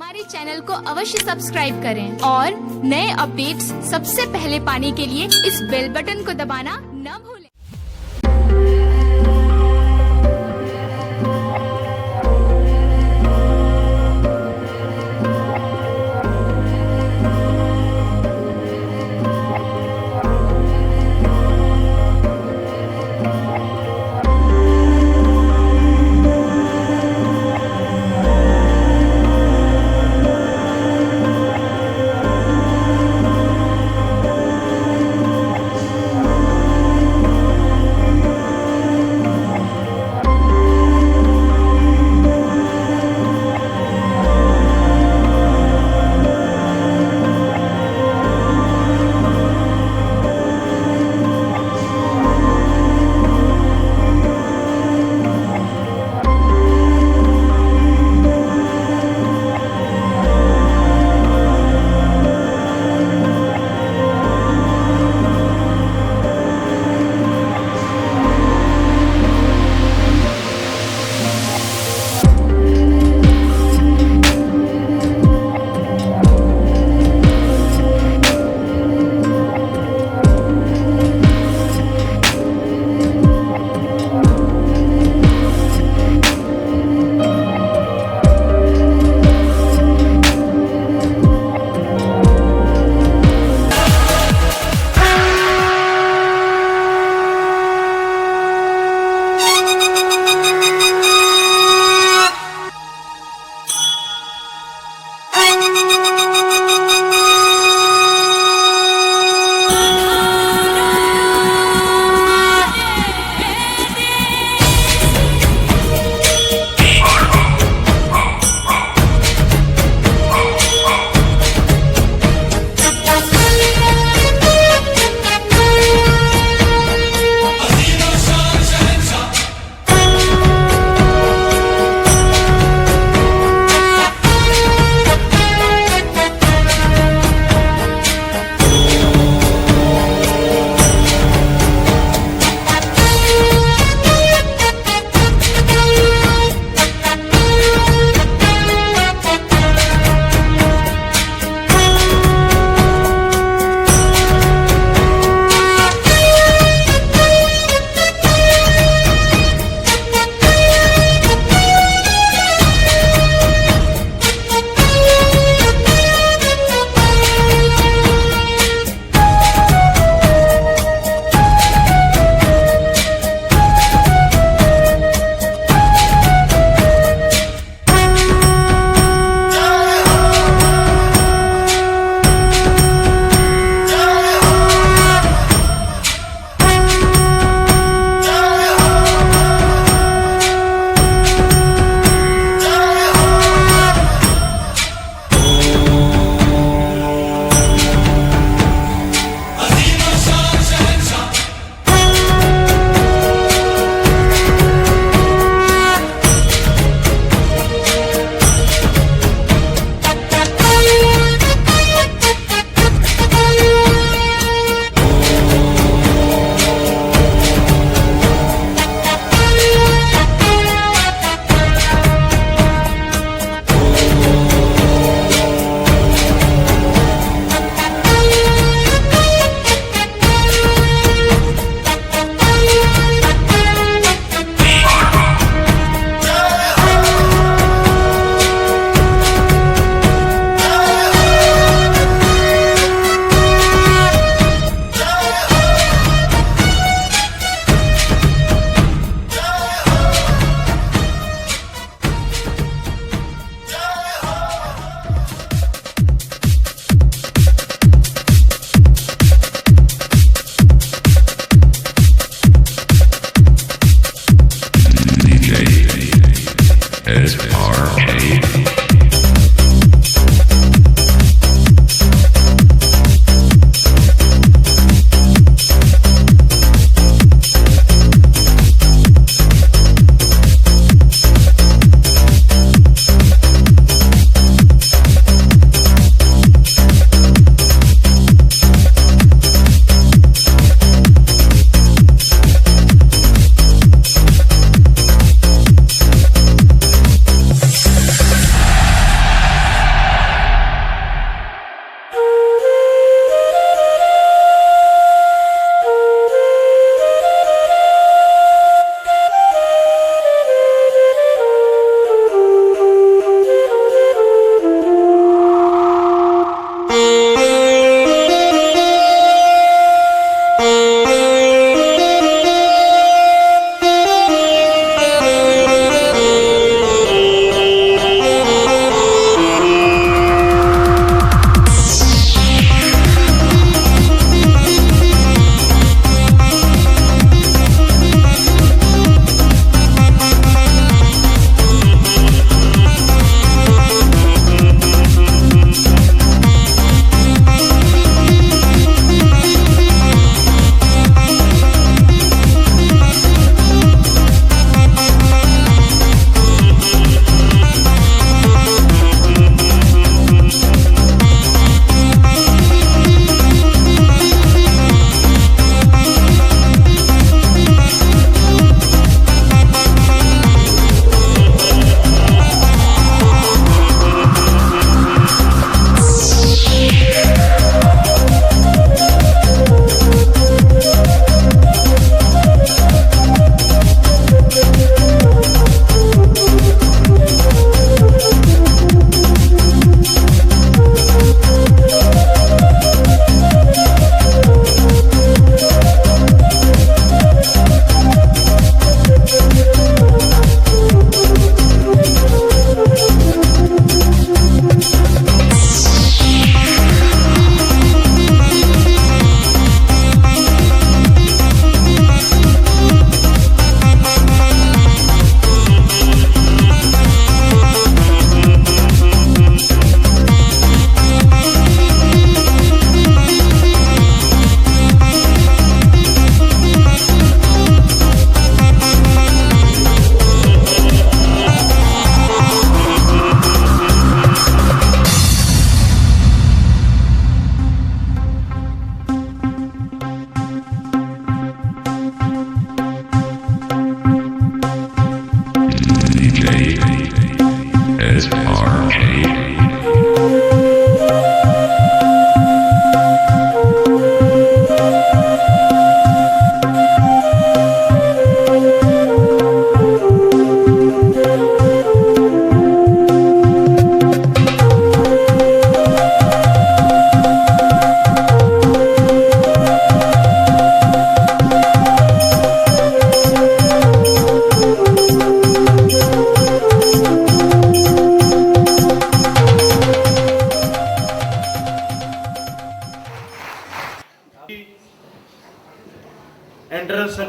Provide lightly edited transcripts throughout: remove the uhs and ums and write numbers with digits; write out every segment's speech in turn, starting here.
हमारे चैनल को अवश्य सब्सक्राइब करें और नए अपडेट्स सबसे पहले पाने के लिए इस बेल बटन को दबाना न भूलें।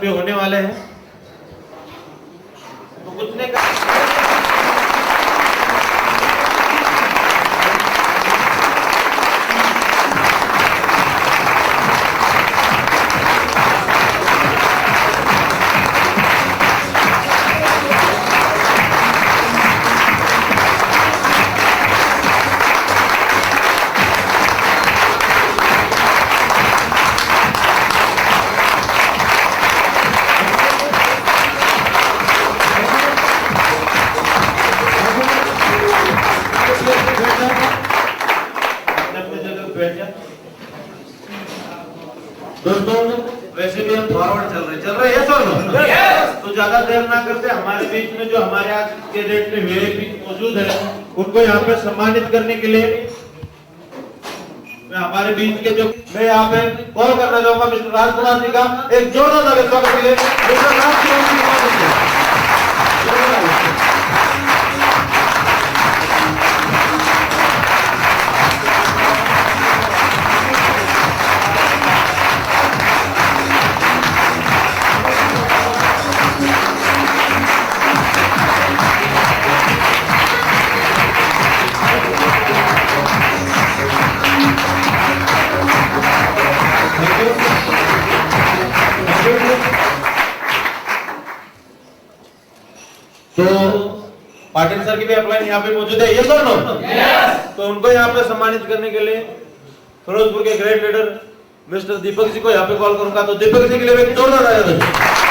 भी होने वाले हैं। तो कुछ नहीं दोस्तों, वैसे भी हम फॉरवर्ड चल रहे हैं सर नो? तो ज्यादा देर ना करते हमारे बीच में जो हमारे आज के डेट में वीआईपी मौजूद है उनको यहाँ पे सम्मानित करने के लिए मैं हमारे बीच के जो मैं यहाँ पे कॉल करना चाहूंगा मिस्टर राजकुमार जी का एक जोरदार स्वागत के लिए। मिस्टर राजकुमार जी तो पाटिल सर की भी अपलाइन यहाँ पे मौजूद है, ये सर नो? तो उनको यहाँ पे सम्मानित करने के लिए फिरोजपुर के great leader mister Deepak ji को यहाँ पे कॉल करूंगा। तो दीपक जी के लिए एक जोरदार तालियां।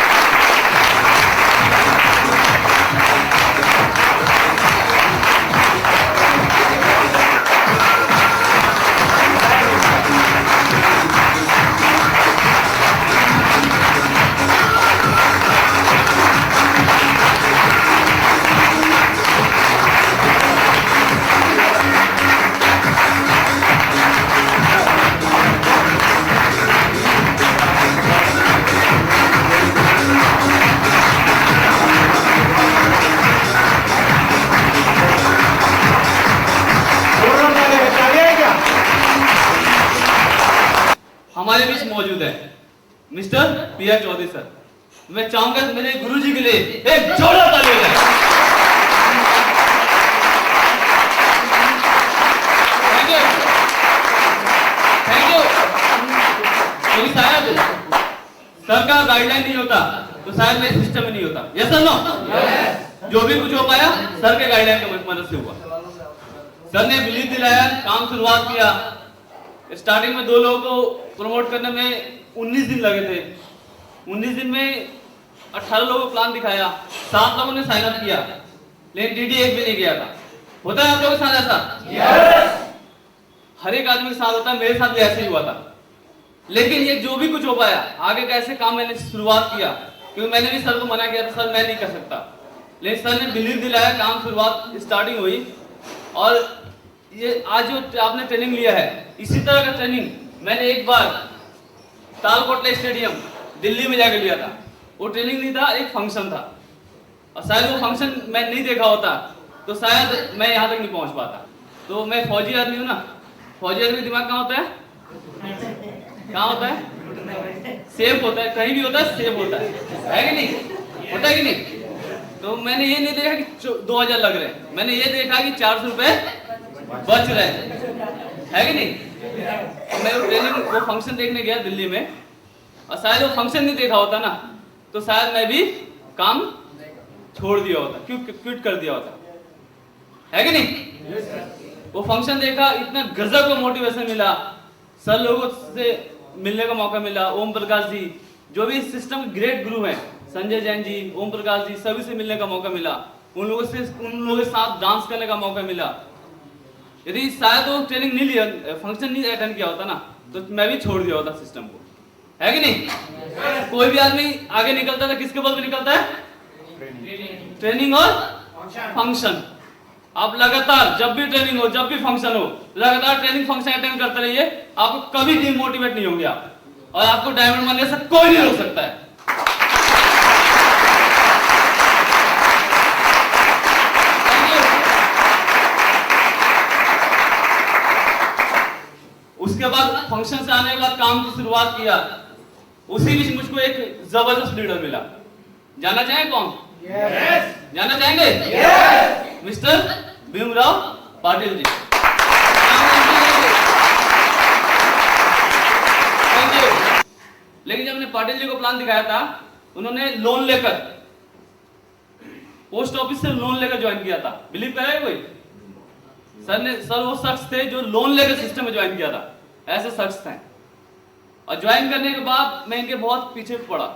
हमारे बीच मौजूद है मिस्टर पीआर चौधरी सर। मैं चाहूंगा मेरे गुरुजी के लिए एक जोरदार ताली हो जाए। Thank you, thank you. क्योंकि शायद सर का गाइडलाइन नहीं होता तो शायद मेरे सिस्टम में नहीं होता। Yes sir no? जो भी कुछ हो पाया सर के गाइडलाइन की मदद से हुआ। सर ने बिलीव दिलाया, काम शुरुआत किया। स्टार्टिंग में 2 लोगों को प्रमोट करने में 19 दिन लगे थे। 19 दिन में 18 लोगों को प्लान दिखाया, 7 लोगों ने साइन अप किया, लेकिन डीडी एक भी नहीं गया था। होता है आप लोगों के साथ ऐसा? हर एक आदमी के साथ होता है, मेरे साथ भी ऐसे ही हुआ था। लेकिन ये जो भी कुछ हो पाया, आगे कैसे काम मैंने शुरुआत किया, क्योंकि मैंने भी सर को मना किया था, सर मैं नहीं कर सकता, लेकिन सर ने बिलीव दिलाया, काम शुरुआत स्टार्टिंग हुई। और ये आज जो आपने ट्रेनिंग लिया है, इसी तरह का ट्रेनिंग मैंने एक बार तालकोटला स्टेडियम दिल्ली में जाकर लिया था। वो ट्रेनिंग नहीं था, एक फंक्शन था, और शायद वो फंक्शन मैं नहीं देखा होता तो शायद मैं यहाँ तक नहीं पहुँच पाता। तो मैं फौजी आदमी हूँ ना, फौजी आदमी दिमाग कहाँ होता है? कहाँ होता है? सेफ होता है, कहीं भी होता है सेफ होता है कि नहीं? होता है कि नहीं? तो मैंने ये नहीं देखा कि 2000 लग रहे हैं, मैंने ये देखा कि 400 रुपए बच रहे है कि नहीं? मैं वो ट्रेनिंग वो फंक्शन देखने गया दिल्ली में, और शायद वो फंक्शन नहीं देखा होता ना तो शायद मैं भी काम छोड़ दिया होता, क्विट कर दिया होता, है कि नहीं? वो फंक्शन देखा, इतना गजब का मोटिवेशन मिला, सर लोगों से मिलने का मौका मिला, ओम प्रकाश जी जो भी इस सिस्टम के ग्रेट गुरु हैं, संजय जैन जी, ओम प्रकाश जी, सभी से मिलने का मौका मिला, उन लोगों के साथ डांस करने का मौका मिला। यदि शायद वो ट्रेनिंग नहीं लिया, फंक्शन नहीं अटेंड किया होता ना तो मैं भी छोड़ दिया होता सिस्टम को, है कि नहीं? कोई भी आदमी आगे निकलता था किसके बल पे निकलता है? ट्रेनिंग और फंक्शन। आप लगातार जब भी ट्रेनिंग हो, जब भी फंक्शन हो, लगातार ट्रेनिंग फंक्शन अटेंड करते रहिए, आपको कभी डिमोटिवेट नहीं होंगे आप, और आपको डायमंड बनने से कोई नहीं रोक सकता है। उसके बाद फंक्शन से आने के बाद काम की शुरुआत किया, उसी बीच मुझको एक जबरदस्त लीडर मिला। जानना चाहें कौन? जानना चाहेंगे? Mister Bhimrao Patil ji. Thank you. लेकिन जब मैंने पाटिल जी को प्लान दिखाया था, उन्होंने लोन लेकर, पोस्ट ऑफिस से लोन लेकर ज्वाइन किया था। बिलीव करेगा कोई? सर वो शख्स थे जो लोन लेकर सिस्टम में ज्वाइन किया था। ऐसे शख्स थे। और ज्वाइन करने के बाद मैं इनके बहुत पीछे पड़ा,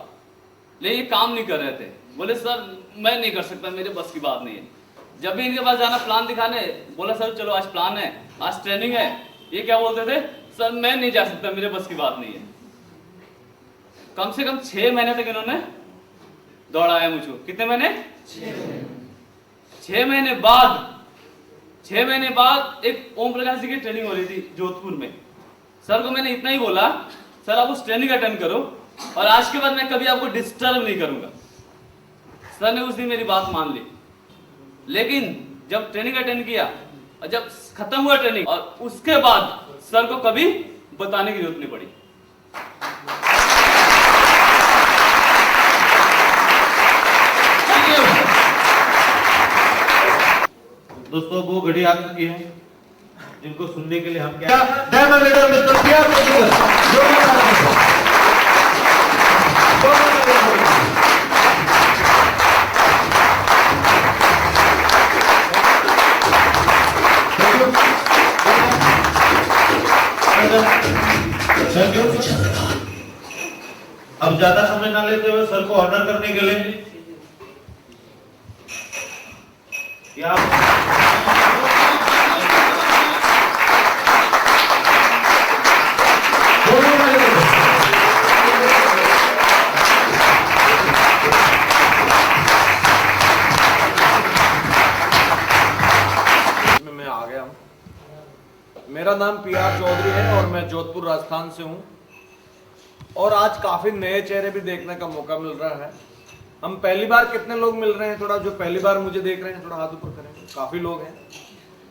लेकिन ये काम नहीं कर रहे थे। बोले सर मैं नहीं कर सकता, मेरे बस की बात नहीं है। जब भी इनके पास जाना प्लान दिखाने, बोला सर चलो आज प्लान है, आज ट्रेनिंग है, ये क्या बोलते थे? सर मैं नहीं जा सकता, मेरे बस की बात नहीं है। कम से कम 6 महीने तक इन्होंने दौड़ाया मुझको। कितने महीने? 6 महीने बाद 6 महीने बाद एक ओम प्रकाश जी की ट्रेनिंग हो रही थी जोधपुर में। सर को मैंने इतना ही बोला, सर आप उस ट्रेनिंग अटेंड करो और आज के बाद मैं कभी आपको डिस्टर्ब नहीं करूंगा। सर ने उस दिन मेरी बात मान ली। लेकिन जब ट्रेनिंग अटेंड किया और जब खत्म हुआ ट्रेनिंग, और उसके बाद सर को कभी बताने की जरूरत नहीं पड़ी। दोस्तों वो घड़ी आ चुकी है जिनको सुनने के लिए हम क्या diamond leader mister PR Chaudhary अब ज्यादा समय ना लेते हुए सर को ऑनर करने के लिए मैं आ गया हूं। मेरा नाम पीआर चौधरी है और मैं जोधपुर राजस्थान से हूं। और आज काफी नए चेहरे भी देखने का मौका मिल रहा है। हम पहली बार कितने लोग मिल रहे हैं? थोड़ा जो पहली बार मुझे देख रहे हैं थोड़ा हाथ ऊपर करेंगे। काफी लोग हैं।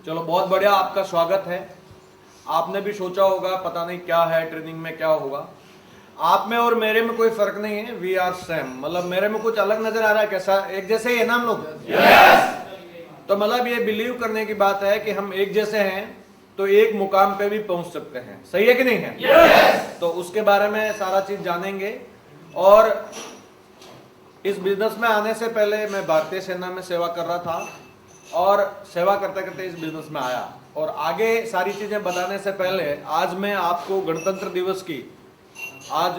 चलो बहुत बढ़िया, आपका स्वागत है। आपने भी सोचा होगा पता नहीं क्या है, ट्रेनिंग में क्या होगा। आप में और मेरे में कोई फर्क नहीं है। We are same. मतलब मेरे में कुछ अलग नजर आ रहा है? कैसा एक जैसे ही है ना हम लोग? तो मतलब ये बिलीव करने की बात है कि हम एक जैसे हैं तो एक मुकाम पे भी पहुंच सकते हैं। सही है कि नहीं है? तो उसके बारे में सारा चीज जानेंगे। और इस बिजनेस में आने से पहले मैं भारतीय सेना में सेवा कर रहा था और सेवा करते करते इस बिजनेस में आया। और आगे सारी चीजें बताने से पहले आज मैं आपको गणतंत्र दिवस की, आज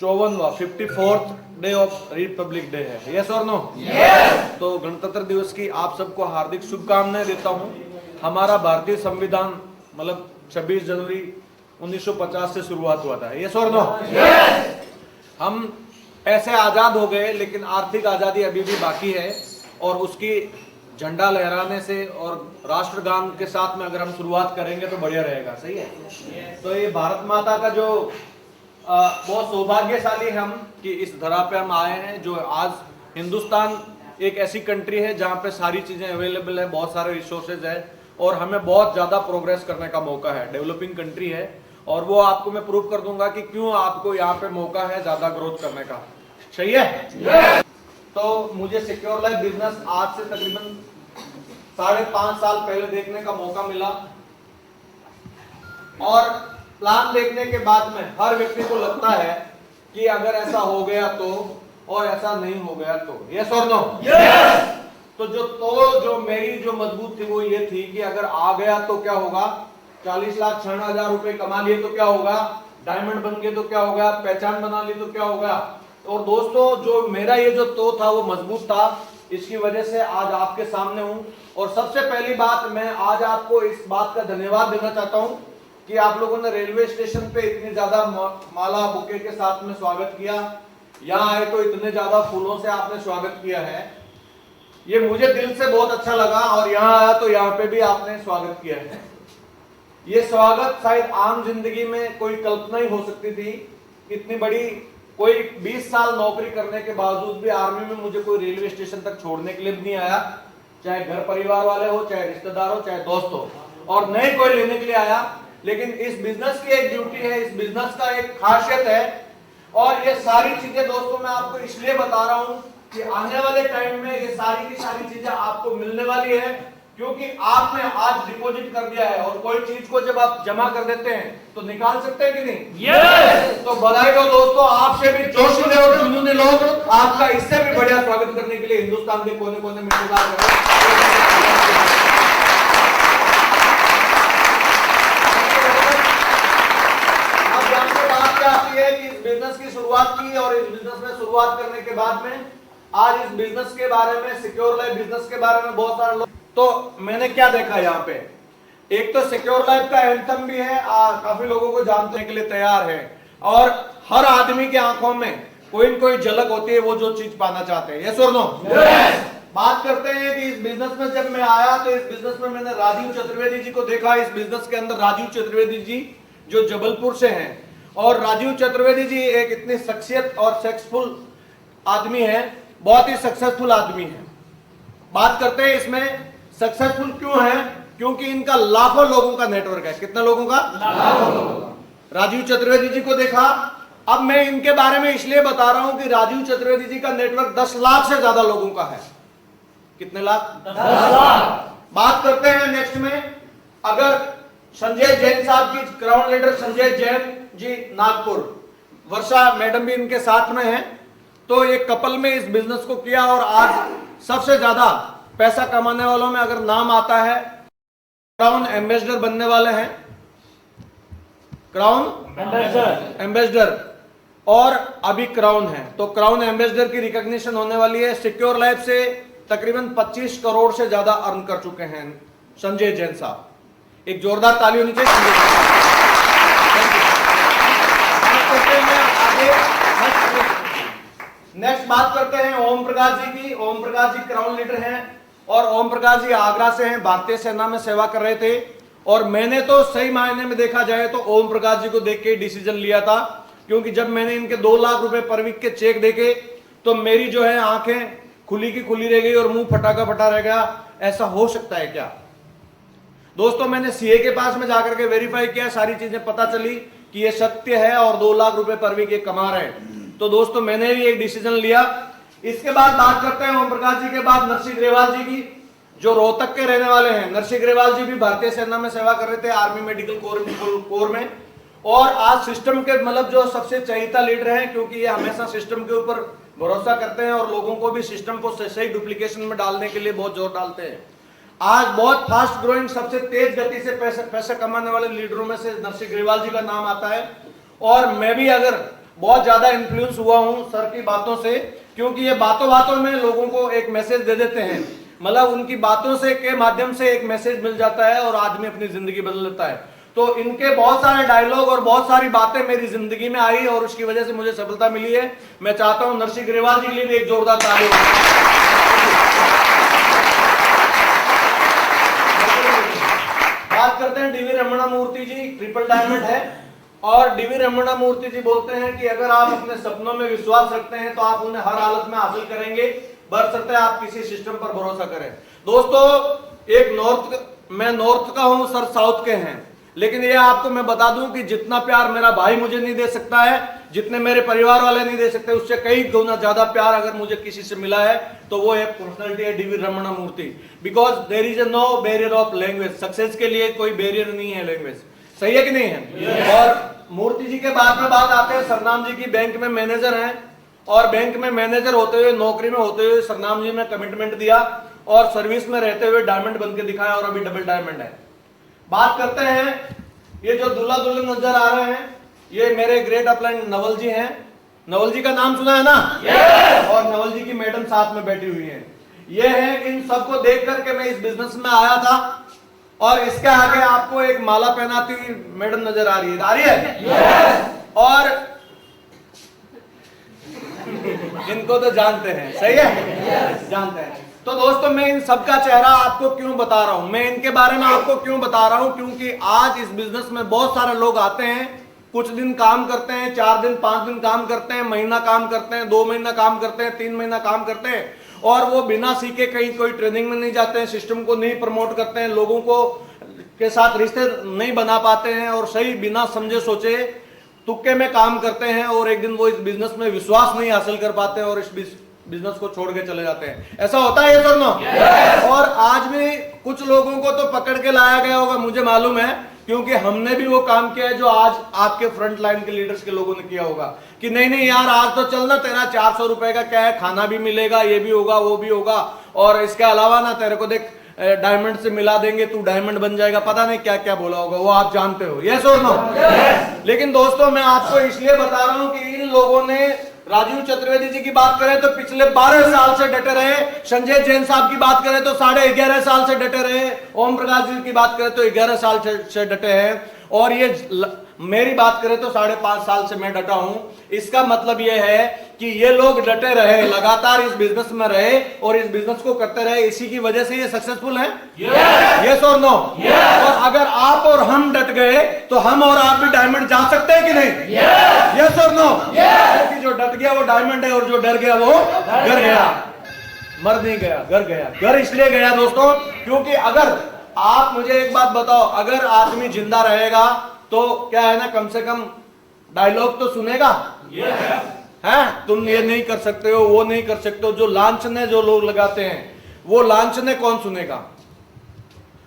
54वां 54th day of Republic day है। यस और नो? तो गणतंत्र दिवस की आप सबको हार्दिक शुभकामनाएं देता हूं। हमारा भारतीय संविधान मतलब 26 जनवरी 1950 से शुरुआत हुआ था। यस और नो? हम ऐसे आजाद हो गए, लेकिन आर्थिक आजादी अभी भी बाकी है। और उसकी झंडा लहराने से और राष्ट्रगान के साथ में अगर हम शुरुआत करेंगे तो बढ़िया रहेगा। सही है? तो ये भारत माता का जो बहुत सौभाग्यशाली हम कि इस धरा पे हम आए हैं। जो आज हिंदुस्तान एक ऐसी कंट्री है जहाँ पे सारी चीजें अवेलेबल है, बहुत सारे रिसोर्सेज है और हमें बहुत ज्यादा प्रोग्रेस करने का मौका है। डेवलपिंग कंट्री है और वो आपको मैं प्रूव कर दूंगा कि क्यों आपको यहाँ पे मौका है ज्यादा ग्रोथ करने का। सही है? तो मुझे सिक्योर लाइफ बिजनेस आज से तकरीबन 5.5 साल पहले देखने का मौका मिला। और प्लान देखने के बाद में हर व्यक्ति को लगता है कि अगर ऐसा हो गया तो, और ऐसा नहीं हो गया तो। यस और नो? तो जो मेरी जो मजबूत थी वो ये थी कि अगर आ गया तो क्या होगा, 40 लाख 60,000 रुपए कमा लिए तो क्या होगा, डायमंड बन गए तो क्या होगा, पहचान बना ली तो क्या होगा। और दोस्तों जो मेरा ये जो तो था वो मजबूत था, इसकी वजह से आज आपके सामने हूं। और सबसे पहली बात, मैं आज आपको इस बात का धन्यवाद देना चाहता हूं कि आप लोगों ने रेलवे स्टेशन पे इतनी ज्यादा माला बुके के साथ में स्वागत किया। यहाँ आए तो इतने ज्यादा फूलों से आपने स्वागत किया है, ये मुझे दिल से बहुत अच्छा लगा। और यहाँ आया तो यहाँ पे भी आपने स्वागत किया है। ये स्वागत शायद आम जिंदगी में कोई कल्पना ही हो सकती थी। इतनी बड़ी कोई 20 साल नौकरी करने के बावजूद भी आर्मी में मुझे कोई रेलवे स्टेशन तक छोड़ने के लिए भी नहीं आया, चाहे घर परिवार वाले हो, चाहे रिश्तेदार हो, चाहे दोस्त हो, और नहीं कोई लेने के लिए आया। लेकिन इस बिजनेस की एक ड्यूटी है, इस बिजनेस का एक खासियत है, और ये सारी चीजें दोस्तों मैं आपको इसलिए बता रहा हूं कि आने वाले टाइम में ये सारी की सारी चीजें आपको मिलने वाली है, क्योंकि आपने आज डिपॉजिट कर दिया है और कोई चीज को जब आप जमा कर देते हैं तो निकाल सकते हैं कि नहीं? यस। तो बधाई हो दोस्तों, आपसे भी जोशीले और जुनूनी लोग आपका इससे भी बढ़िया स्वागत करने के लिए हिंदुस्तान के कोने कोने में इंतजार कर रहे हैं। अब जानते बात क्या आती है कि इस बिजनेस की शुरुआत की और इस बिजनेस में शुरुआत करने के बाद में आज इस बिजनेस के बारे में, सिक्योर लाइफ बिजनेस के बारे में बहुत सारे लोग, तो मैंने क्या देखा यहाँ पे, एक तो सिक्योर लाइफ का एंथम भी है, काफी लोगों को जानने के लिए तैयार है, और हर आदमी की आंखों में कोई न कोई झलक होती है, वो जो चीज पाना चाहते हैं। यस और नो? बात करते हैं कि इस बिजनेस में जब मैं आया तो इस बिजनेस में मैंने राजीव चतुर्वेदी जी को देखा। इस बिजनेस के अंदर राजीव चतुर्वेदी जी जो जबलपुर से हैं, और राजीव चतुर्वेदी जी एक इतनी शख्सियत और सक्सेसफुल आदमी है, बहुत ही सक्सेसफुल आदमी है। बात करते हैं इसमें सक्सेसफुल क्यों है, क्योंकि इनका लाखों लोगों का नेटवर्क है। कितने लोगों का? लाखों लोगों का। राजीव चतुर्वेदी जी को देखा। अब मैं इनके बारे में इसलिए बता रहा हूं कि राजीव चतुर्वेदी जी का नेटवर्क 10 लाख से ज्यादा लोगों का है। कितने लाख? 10 लाख। बात करते हैं नेक्स्ट में, अगर संजय जैन साहब की, क्राउन लीडर संजय जैन जी नागपुर, वर्षा मैडम भी इनके साथ में है, तो एक कपल में इस बिजनेस को किया और आज सबसे ज्यादा पैसा कमाने वालों में अगर नाम आता है, क्राउन एम्बेसडर बनने वाले हैं, क्राउन एम्बेसडर, और अभी क्राउन है, तो क्राउन एम्बेसडर की रिकॉग्निशन होने वाली है। सिक्योर लाइफ से तकरीबन 25 करोड़ से ज्यादा अर्न कर चुके हैं संजय जैन साहब। एक जोरदार ताली होनी चाहिए संजय जैन साहब। नेक्स्ट बात करते हैं ओम प्रकाश जी की। ओम प्रकाश जी क्राउन लीडर हैं, और ओम प्रकाश जी आगरा से हैं, भारतीय सेना में सेवा कर रहे थे, और मैंने तो सही मायने में देखा जाए तो ओम प्रकाश जी को देख के डिसीजन लिया था, क्योंकि जब मैंने इनके 2 लाख रुपए पर वीक के चेक देखे तो मेरी जो है आंखें खुली की खुली रह गई और मुंह फटा का फटा रह गया। ऐसा हो सकता है क्या? दोस्तों मैंने सीए के पास में जाकर के वेरीफाई किया, सारी चीजें पता चली कि ये सत्य है और 2 लाख रुपए पर वीक ये कमा रहे हैं। तो दोस्तों मैंने भी एक डिसीजन लिया। इसके बाद बात करते हैं ओम प्रकाश जी के बाद नरसिंह ग्रेवाल जी की, जो रोहतक के रहने वाले हैं। नरसिंह ग्रेवाल जी भी भारतीय सेना में सेवा कर रहे थे, आर्मी मेडिकल कोर में, और आज सिस्टम के मतलब जो सबसे चहेता लीडर हैं, क्योंकि ये हमेशा सिस्टम के ऊपर भरोसा करते हैं और लोगों को भी सिस्टम को सही डुप्लीकेशन में डालने के लिए बहुत जोर डालते हैं। आज बहुत फास्ट ग्रोइंग, सबसे तेज गति से पैसे कमाने वाले लीडरों में से नरसिंह ग्रेवाल जी का नाम आता है। और मैं भी अगर बहुत ज्यादा इन्फ्लुएंस हुआ हूं सर की बातों से, क्योंकि ये बातों बातों में लोगों को एक मैसेज दे देते हैं, मतलब उनकी बातों से के माध्यम से एक मैसेज मिल जाता है और आदमी अपनी जिंदगी बदल लेता है। तो इनके बहुत सारे डायलॉग और बहुत सारी बातें मेरी जिंदगी में आई और उसकी वजह से मुझे सफलता मिली है। मैं चाहता हूं नरसिंह ग्रेवाल जी के लिए भी एक जोरदार ताली हो। बात करते हैं डीवी रमणा मूर्ति जी, ट्रिपल डायमंड है, और डीवी रमणा मूर्ति जी बोलते हैं कि अगर आप अपने सपनों में विश्वास रखते हैं तो आप उन्हें हर हालत में हासिल करेंगे, बशर्ते आप किसी सिस्टम पर भरोसा करें। दोस्तों एक मैं नॉर्थ का हूं, सर साउथ के हैं, लेकिन ये आपको मैं बता दूं कि जितना प्यार मेरा भाई मुझे नहीं दे सकता है, जितने मेरे परिवार वाले नहीं दे सकते, उससे कई गुना ज्यादा प्यार अगर मुझे किसी से मिला है तो वो एक पर्सनालिटी है DV Ramana Murthy. Because there is no barrier of language, success के लिए कोई बैरियर नहीं है लैंग्वेज। सही है कि नहीं है? और मूर्ति जी के बाद में बात आते हैं सरनाम जी की। बैंक में मैनेजर हैं, और बैंक में मैनेजर होते हुए, नौकरी में होते हुए सरनाम जी ने कमिटमेंट दिया और सर्विस में रहते हुए डायमंड बन के दिखाया, और अभी डबल डायमंड है। बात करते हैं, ये जो दूल्हा दुल्हन नजर आ रहे हैं, ये मेरे ग्रेट अपलाइन नवल जी हैं। नवल जी का नाम सुना है ना? yes! और नवल जी की मैडम साथ में बैठी हुई है। ये है, इन सबको देख करके मैं इस बिजनेस में आया था, और इसके आगे आपको एक माला पहनाती हुई मैडम नजर आ रही है? yes! और इनको तो जानते हैं, सही है? yes! जानते हैं। तो दोस्तों मैं इन सबका चेहरा आपको क्यों बता रहा हूं, मैं इनके बारे में आपको क्यों बता रहा हूं, क्योंकि आज इस बिजनेस में बहुत सारे लोग आते हैं, कुछ दिन काम करते हैं, 4 दिन 5 दिन काम करते हैं, महीना काम करते हैं, 2 महीना काम करते हैं, 3 महीना काम करते हैं, और वो बिना सीखे कहीं कोई ट्रेनिंग में नहीं जाते हैं, सिस्टम को नहीं प्रमोट करते हैं, लोगों को के साथ रिश्ते नहीं बना पाते हैं, और सही बिना समझे सोचे तुक्के में काम करते हैं और एक दिन वो इस बिजनेस में विश्वास नहीं हासिल कर पाते हैं और इस बिजनेस को छोड़ के चले जाते हैं। ऐसा होता है ये सर नो? और आज भी कुछ लोगों को तो पकड़ के लाया गया होगा, मुझे मालूम है, क्योंकि हमने भी वो काम किया है जो आज आपके फ्रंट लाइन के लीडर्स के लोगों ने किया होगा कि नहीं नहीं यार आज तो चलना, तेरा 400 रुपए का क्या है, खाना भी मिलेगा, ये भी होगा वो भी होगा, और इसके अलावा ना तेरे को देख डायमंड से मिला देंगे, तू डायमंड बन जाएगा, पता नहीं क्या क्या बोला होगा, वो आप जानते हो। यस और नो? लेकिन दोस्तों मैं आपको इसलिए बता रहा हूं कि इन लोगों ने, राजीव चतुर्वेदी जी की बात करें तो पिछले 12 साल से डटे रहे, संजय जैन साहब की बात करें तो 11.5 साल से डटे रहे, ओम प्रकाश जी की बात करें तो 11 साल से डटे हैं, और ये मेरी बात करें तो 5.5 साल से मैं डटा हूं। इसका मतलब यह है कि ये लोग डटे रहे, लगातार इस बिजनेस में रहे और इस बिजनेस को करते रहे, इसी की वजह से ये सक्सेसफुल है। यस और नो? और अगर आप और हम डट गए तो हम और आप भी डायमंड जा सकते हैं कि नहीं? यस और नो? क्योंकि जो डट गया वो डायमंड है और जो डर गया वो घर गया, मर नहीं गया, घर गया। घर इसलिए गया दोस्तों क्योंकि अगर आप मुझे एक बात बताओ, अगर आदमी जिंदा रहेगा तो क्या है ना, कम से कम डायलॉग तो सुनेगा। है तुम ये नहीं कर सकते हो, वो नहीं कर सकते हो, जो लांछने जो लोग लगाते हैं वो लांछने कौन सुनेगा?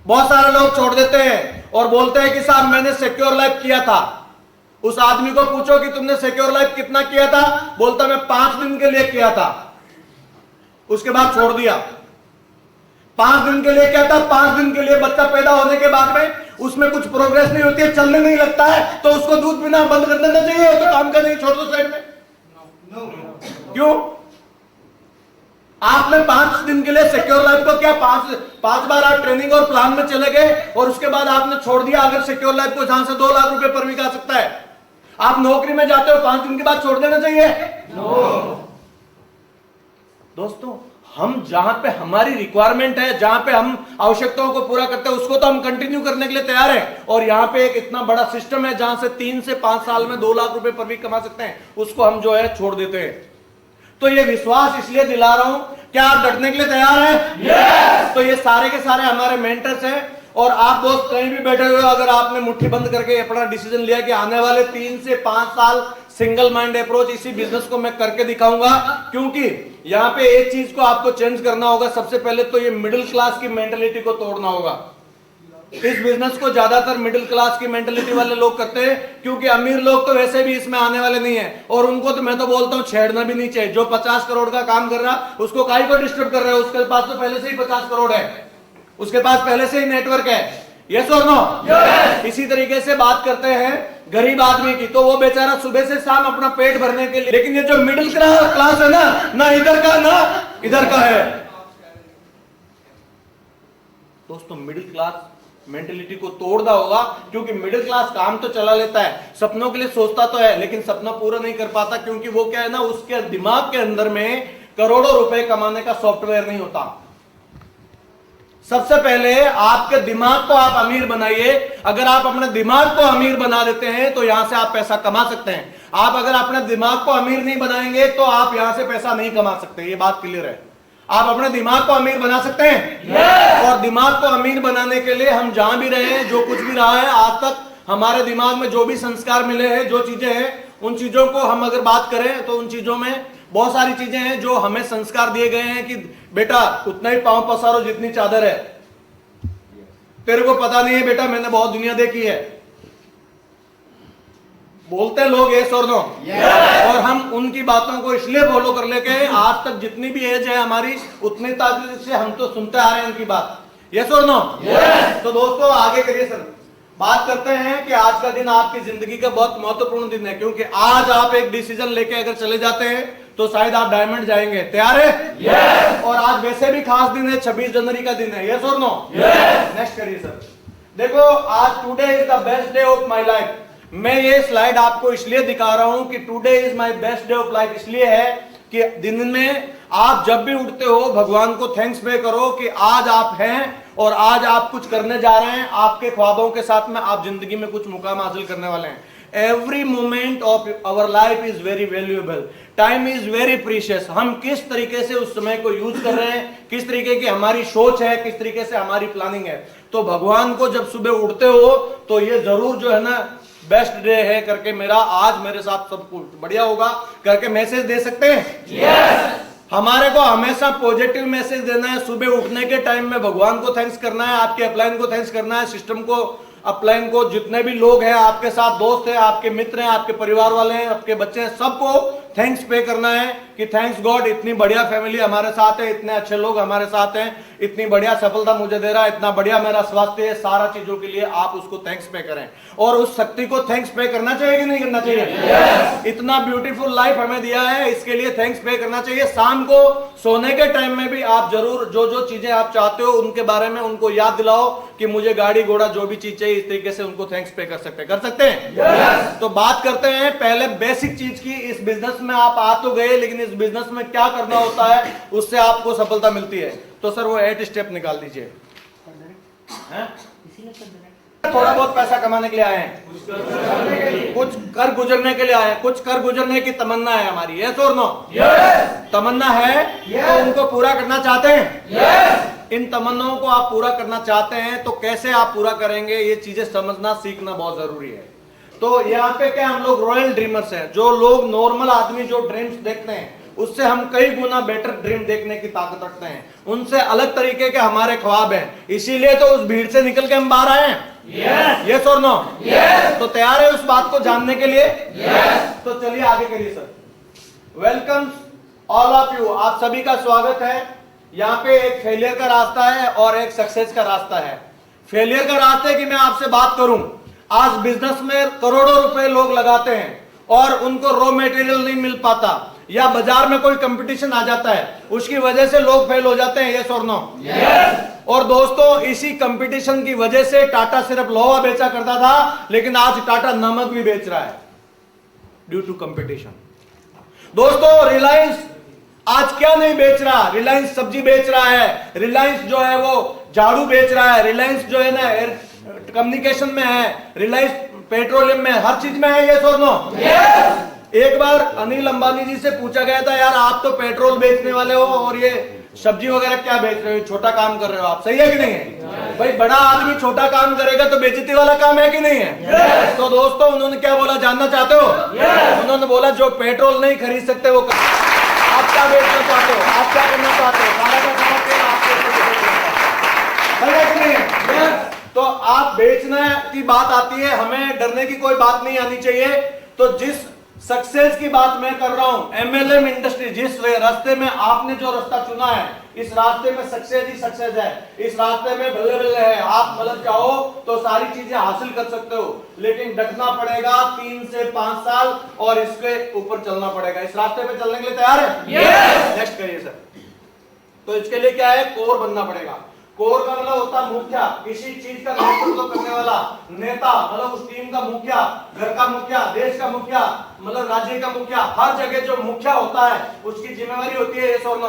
बहुत सारे लोग छोड़ देते हैं और बोलते हैं कि साहब मैंने सिक्योर लाइफ किया था। उस आदमी को पूछो कि तुमने सिक्योर लाइफ कितना किया था, बोलता मैं 5 दिन के लिए किया था, उसके बाद छोड़ दिया। 5 दिन के लिए क्या था? 5 दिन के लिए बच्चा पैदा होने के बाद में उसमें कुछ प्रोग्रेस नहीं होती है, चलने नहीं लगता है, तो उसको दूध पीना बंद कर देना चाहिए, तो काम का नहीं, छोड़ दो साइड में। क्यों? आपने 5 दिन के लिए सिक्योर लाइफ को क्या 5 बार आप ट्रेनिंग और प्लान में चले गए और उसके बाद आपने छोड़ दिया। अगर सिक्योर लाइफ को जहां से 2 लाख रुपए पर वीक आ सकता है, आप नौकरी में जाते हो 5 दिन के बाद छोड़ देना चाहिए? दोस्तों हम जहां पे हमारी रिक्वायरमेंट है, जहां पे हम आवश्यकताओं को पूरा करते हैं, उसको तो हम कंटिन्यू करने के लिए तैयार हैं। और यहां पे एक इतना बड़ा सिस्टम है जहां से 3 से 5 साल में 2 लाख रुपए पर वीक कमा सकते हैं, उसको हम जो है छोड़ देते हैं। तो ये विश्वास इसलिए दिला रहा हूं, क्या आप डटने के लिए तैयार हैं? yes! तो ये सारे के सारे हमारे मेंटर्स हैं। और आप दोस्त कहीं भी बैठे हुए, अगर आपने मुट्ठी बंद करके अपना डिसीजन लिया कि आने वाले 3 से 5 साल सिंगल माइंड अप्रोच इसी बिजनेस को मैं करके दिखाऊंगा, क्योंकि यहां पे एक चीज को आपको चेंज करना होगा। सबसे पहले तो ये मिडिल क्लास की मेंटेलिटी को तोड़ना होगा। इस बिजनेस को ज्यादातर मिडिल क्लास की मेंटेलिटी वाले लोग करते हैं, क्योंकि अमीर लोग तो वैसे भी इसमें आने वाले नहीं है, और उनको तो मैं तो बोलता हूं छेड़ना भी नहीं चाहिए। जो 50 करोड़ का काम कर रहा उसको काहे को डिस्टर्ब कर रहे हो? उसके पास तो पहले से ही 50 करोड़ है, उसके पास पहले से ही नेटवर्क है। यस और नो? इसी तरीके से बात करते हैं गरीब आदमी की, तो वो बेचारा सुबह से शाम अपना पेट भरने के लिए, लेकिन ये जो मिडिल क्लास है ना इधर का ना इधर का है। दोस्तों मिडिल क्लास मेंटेलिटी को तोड़ना होगा, क्योंकि मिडिल क्लास काम तो चला लेता है, सपनों के लिए सोचता तो है, लेकिन सपना पूरा नहीं कर पाता, क्योंकि वो क्या है ना, उसके दिमाग के अंदर में करोड़ों रुपए कमाने का सॉफ्टवेयर नहीं होता। सबसे पहले आपके दिमाग को आप अमीर बनाइए। अगर आप अपने दिमाग को अमीर बना देते हैं तो यहां से आप पैसा कमा सकते हैं। आप अगर अपने दिमाग को अमीर नहीं बनाएंगे तो आप यहां से पैसा नहीं कमा सकते। ये बात क्लियर है। आप अपने दिमाग को अमीर बना सकते हैं। yes! और दिमाग को अमीर बनाने के लिए हम जहां भी रहे हैं, जो कुछ भी रहा है आज तक, हमारे दिमाग में जो भी संस्कार मिले हैं, जो चीजें हैं, उन चीजों को हम अगर बात करें तो उन चीजों में बहुत सारी चीजें हैं जो हमें संस्कार दिए गए हैं कि बेटा उतना ही पांव पसारो जितनी चादर है। तेरे को पता नहीं है बेटा, मैंने बहुत दुनिया देखी है, बोलते लोग यस और नो। और हम उनकी बातों को इसलिए फॉलो कर लेके आज तक जितनी भी एज है हमारी, उतनी ताकत से हम तो सुनते आ रहे हैं उनकी बात। यस और नो? तो दोस्तों आगे करिए सर। बात करते हैं कि आज का दिन आपकी जिंदगी का बहुत महत्वपूर्ण दिन है, क्योंकि आज आप एक डिसीजन लेके अगर चले जाते हैं तो शायद आप डायमंड जाएंगे। तैयार है? yes! और आज वैसे भी खास दिन है, 26 जनवरी का दिन है। यस और नो? नेक्स्ट करिए सर। देखो आज today is the best day of my life. मैं ये स्लाइड आपको इसलिए दिखा रहा हूं कि today is my best day of life इसलिए है कि दिन में आप जब भी उठते हो भगवान को थैंक्स पे करो कि आज आप हैं और आज आप कुछ करने जा रहे हैं। आपके ख्वाबों के साथ में आप जिंदगी में कुछ मुकाम हासिल करने वाले हैं। Every moment of our life is very valuable, time is very precious. हम किस तरीके से उस समय को यूज कर रहे हैं, किस तरीके की हमारी सोच है, किस तरीके से हमारी प्लानिंग है। तो भगवान को जब सुबह उठते हो तो ये जरूर जो है ना बेस्ट डे है करके, मेरा आज मेरे साथ सब कुछ बढ़िया होगा करके मैसेज दे सकते हैं? yes! हमारे को हमेशा पॉजिटिव मैसेज देना है। सुबह उठने के टाइम में भगवान को थैंक्स करना है, आपके अपलाइन को थैंक्स करना है, सिस्टम को, अपलाइन को, जितने भी लोग हैं आपके साथ, दोस्त हैं, आपके मित्र हैं, आपके परिवार वाले हैं, आपके बच्चे हैं, सबको थैंक्स पे करना है कि थैंक्स गॉड, इतनी बढ़िया फैमिली हमारे साथ है, इतने अच्छे लोग हमारे साथ हैं, इतनी बढ़िया सफलता मुझे दे रहा है, इतना बढ़िया मेरा स्वास्थ्य है, सारा चीजों के लिए आप उसको थैंक्स पे करें। और उस शक्ति को थैंक्स पे करना चाहिए कि नहीं करना चाहिए? yes! इतना ब्यूटीफुल लाइफ हमें दिया है, इसके लिए थैंक्स पे करना चाहिए। शाम को सोने के टाइम में भी आप जरूर जो जो चीजें आप चाहते हो उनके बारे में उनको याद दिलाओ कि मुझे गाड़ी घोड़ा जो भी चीज चाहिए, इस तरीके से उनको थैंक्स पे कर सकते हैं। yes! तो बात करते हैं पहले बेसिक चीज की। इस बिजनेस में आप आ तो गए, लेकिन इस बिजनेस में क्या करना होता है उससे आपको सफलता मिलती है। तो सर वो 8 स्टेप निकाल दीजिए। थोड़ा बहुत पैसा कमाने के लिए आए हैं, कुछ कर गुजरने के लिए आए हैं, कुछ कर गुजरने की तमन्ना है हमारी, यस और नो? तमन्ना है तो उनको पूरा करना चाहते हैं। इन तमन्नाओं को आप पूरा करना चाहते हैं तो कैसे आप पूरा करेंगे, ये चीजें समझना सीखना बहुत जरूरी है। तो यहाँ पे क्या हम लोग रॉयल ड्रीमर्स हैं। जो लोग नॉर्मल आदमी जो ड्रीम्स देखते हैं उससे हम कई गुना बेटर ड्रीम देखने की ताकत रखते हैं, उनसे अलग तरीके के हमारे ख्वाब हैं, इसीलिए तो उस भीड़ से निकल के हम बाहर आए हैं। यस और नो? तो तैयार है उस बात को जानने के लिए? तो चलिए आगे करिए sir. Welcome all of you, आप सभी का स्वागत है। यहाँ पे एक फेलियर का रास्ता है और एक सक्सेस का रास्ता है। फेलियर का रास्ता है कि मैं आपसे बात करूं, आज बिजनेस में करोड़ों रुपए लोग लगाते हैं और उनको रॉ मटेरियल नहीं मिल पाता, या बाजार में कोई कंपटीशन आ जाता है, उसकी वजह से लोग फेल हो जाते हैं। यस और नो? और दोस्तों इसी कंपटीशन की वजह से टाटा सिर्फ लोहा बेचा करता था, लेकिन आज टाटा नमक भी बेच रहा है ड्यू टू कंपटीशन। दोस्तों रिलायंस आज क्या नहीं बेच रहा? रिलायंस सब्जी बेच रहा है, रिलायंस जो है वो झाड़ू बेच रहा है, रिलायंस जो है ना कम्युनिकेशन में है, रिलायंस पेट्रोलियम में, हर चीज में है। यस और नो? एक बार अनिल अंबानी जी से पूछा गया था, यार आप तो पेट्रोल बेचने वाले हो और ये सब्जी वगैरह क्या बेच रहे हो, छोटा काम कर रहे हो आप, सही है कि नहीं है? भाई बड़ा आदमी छोटा काम करेगा तो बेइज्जती वाला काम है कि नहीं है? तो दोस्तों उन्होंने क्या बोला जानना चाहते हो? उन्होंने बोला जो पेट्रोल नहीं खरीद सकते वो आप क्या बेचना चाहते हो, आप क्या करना चाहते हो, सारा का सारा तेल आपके है कि नहीं? तो आप बेचने की बात आती है, हमें डरने की कोई बात नहीं आनी चाहिए। तो जिस सक्सेस की बात मैं कर रहा हूं, एमएलएम इंडस्ट्री, जिस रास्ते में आपने जो रास्ता चुना है, इस रास्ते में सक्सेस ही सक्सेस है, इस रास्ते में बल्ले बल्ले है। आप मतलब चाहो तो सारी चीजें हासिल कर सकते हो, लेकिन डटना पड़ेगा 3 से 5 साल और इसके ऊपर चलना पड़ेगा। इस रास्ते पे चलने के लिए तैयार है? नेक्स्ट करिए सर। तो इसके लिए क्या है, कोर बनना पड़ेगा। कोर का मतलब होता है मुखिया, किसी चीज का नेतृत्व करने वाला नेता, मतलब उस टीम का मुखिया, घर का मुखिया, देश का मुखिया, मतलब राज्य का मुखिया। हर जगह जो मुखिया होता है उसकी जिम्मेवारी होती है। यस और नो?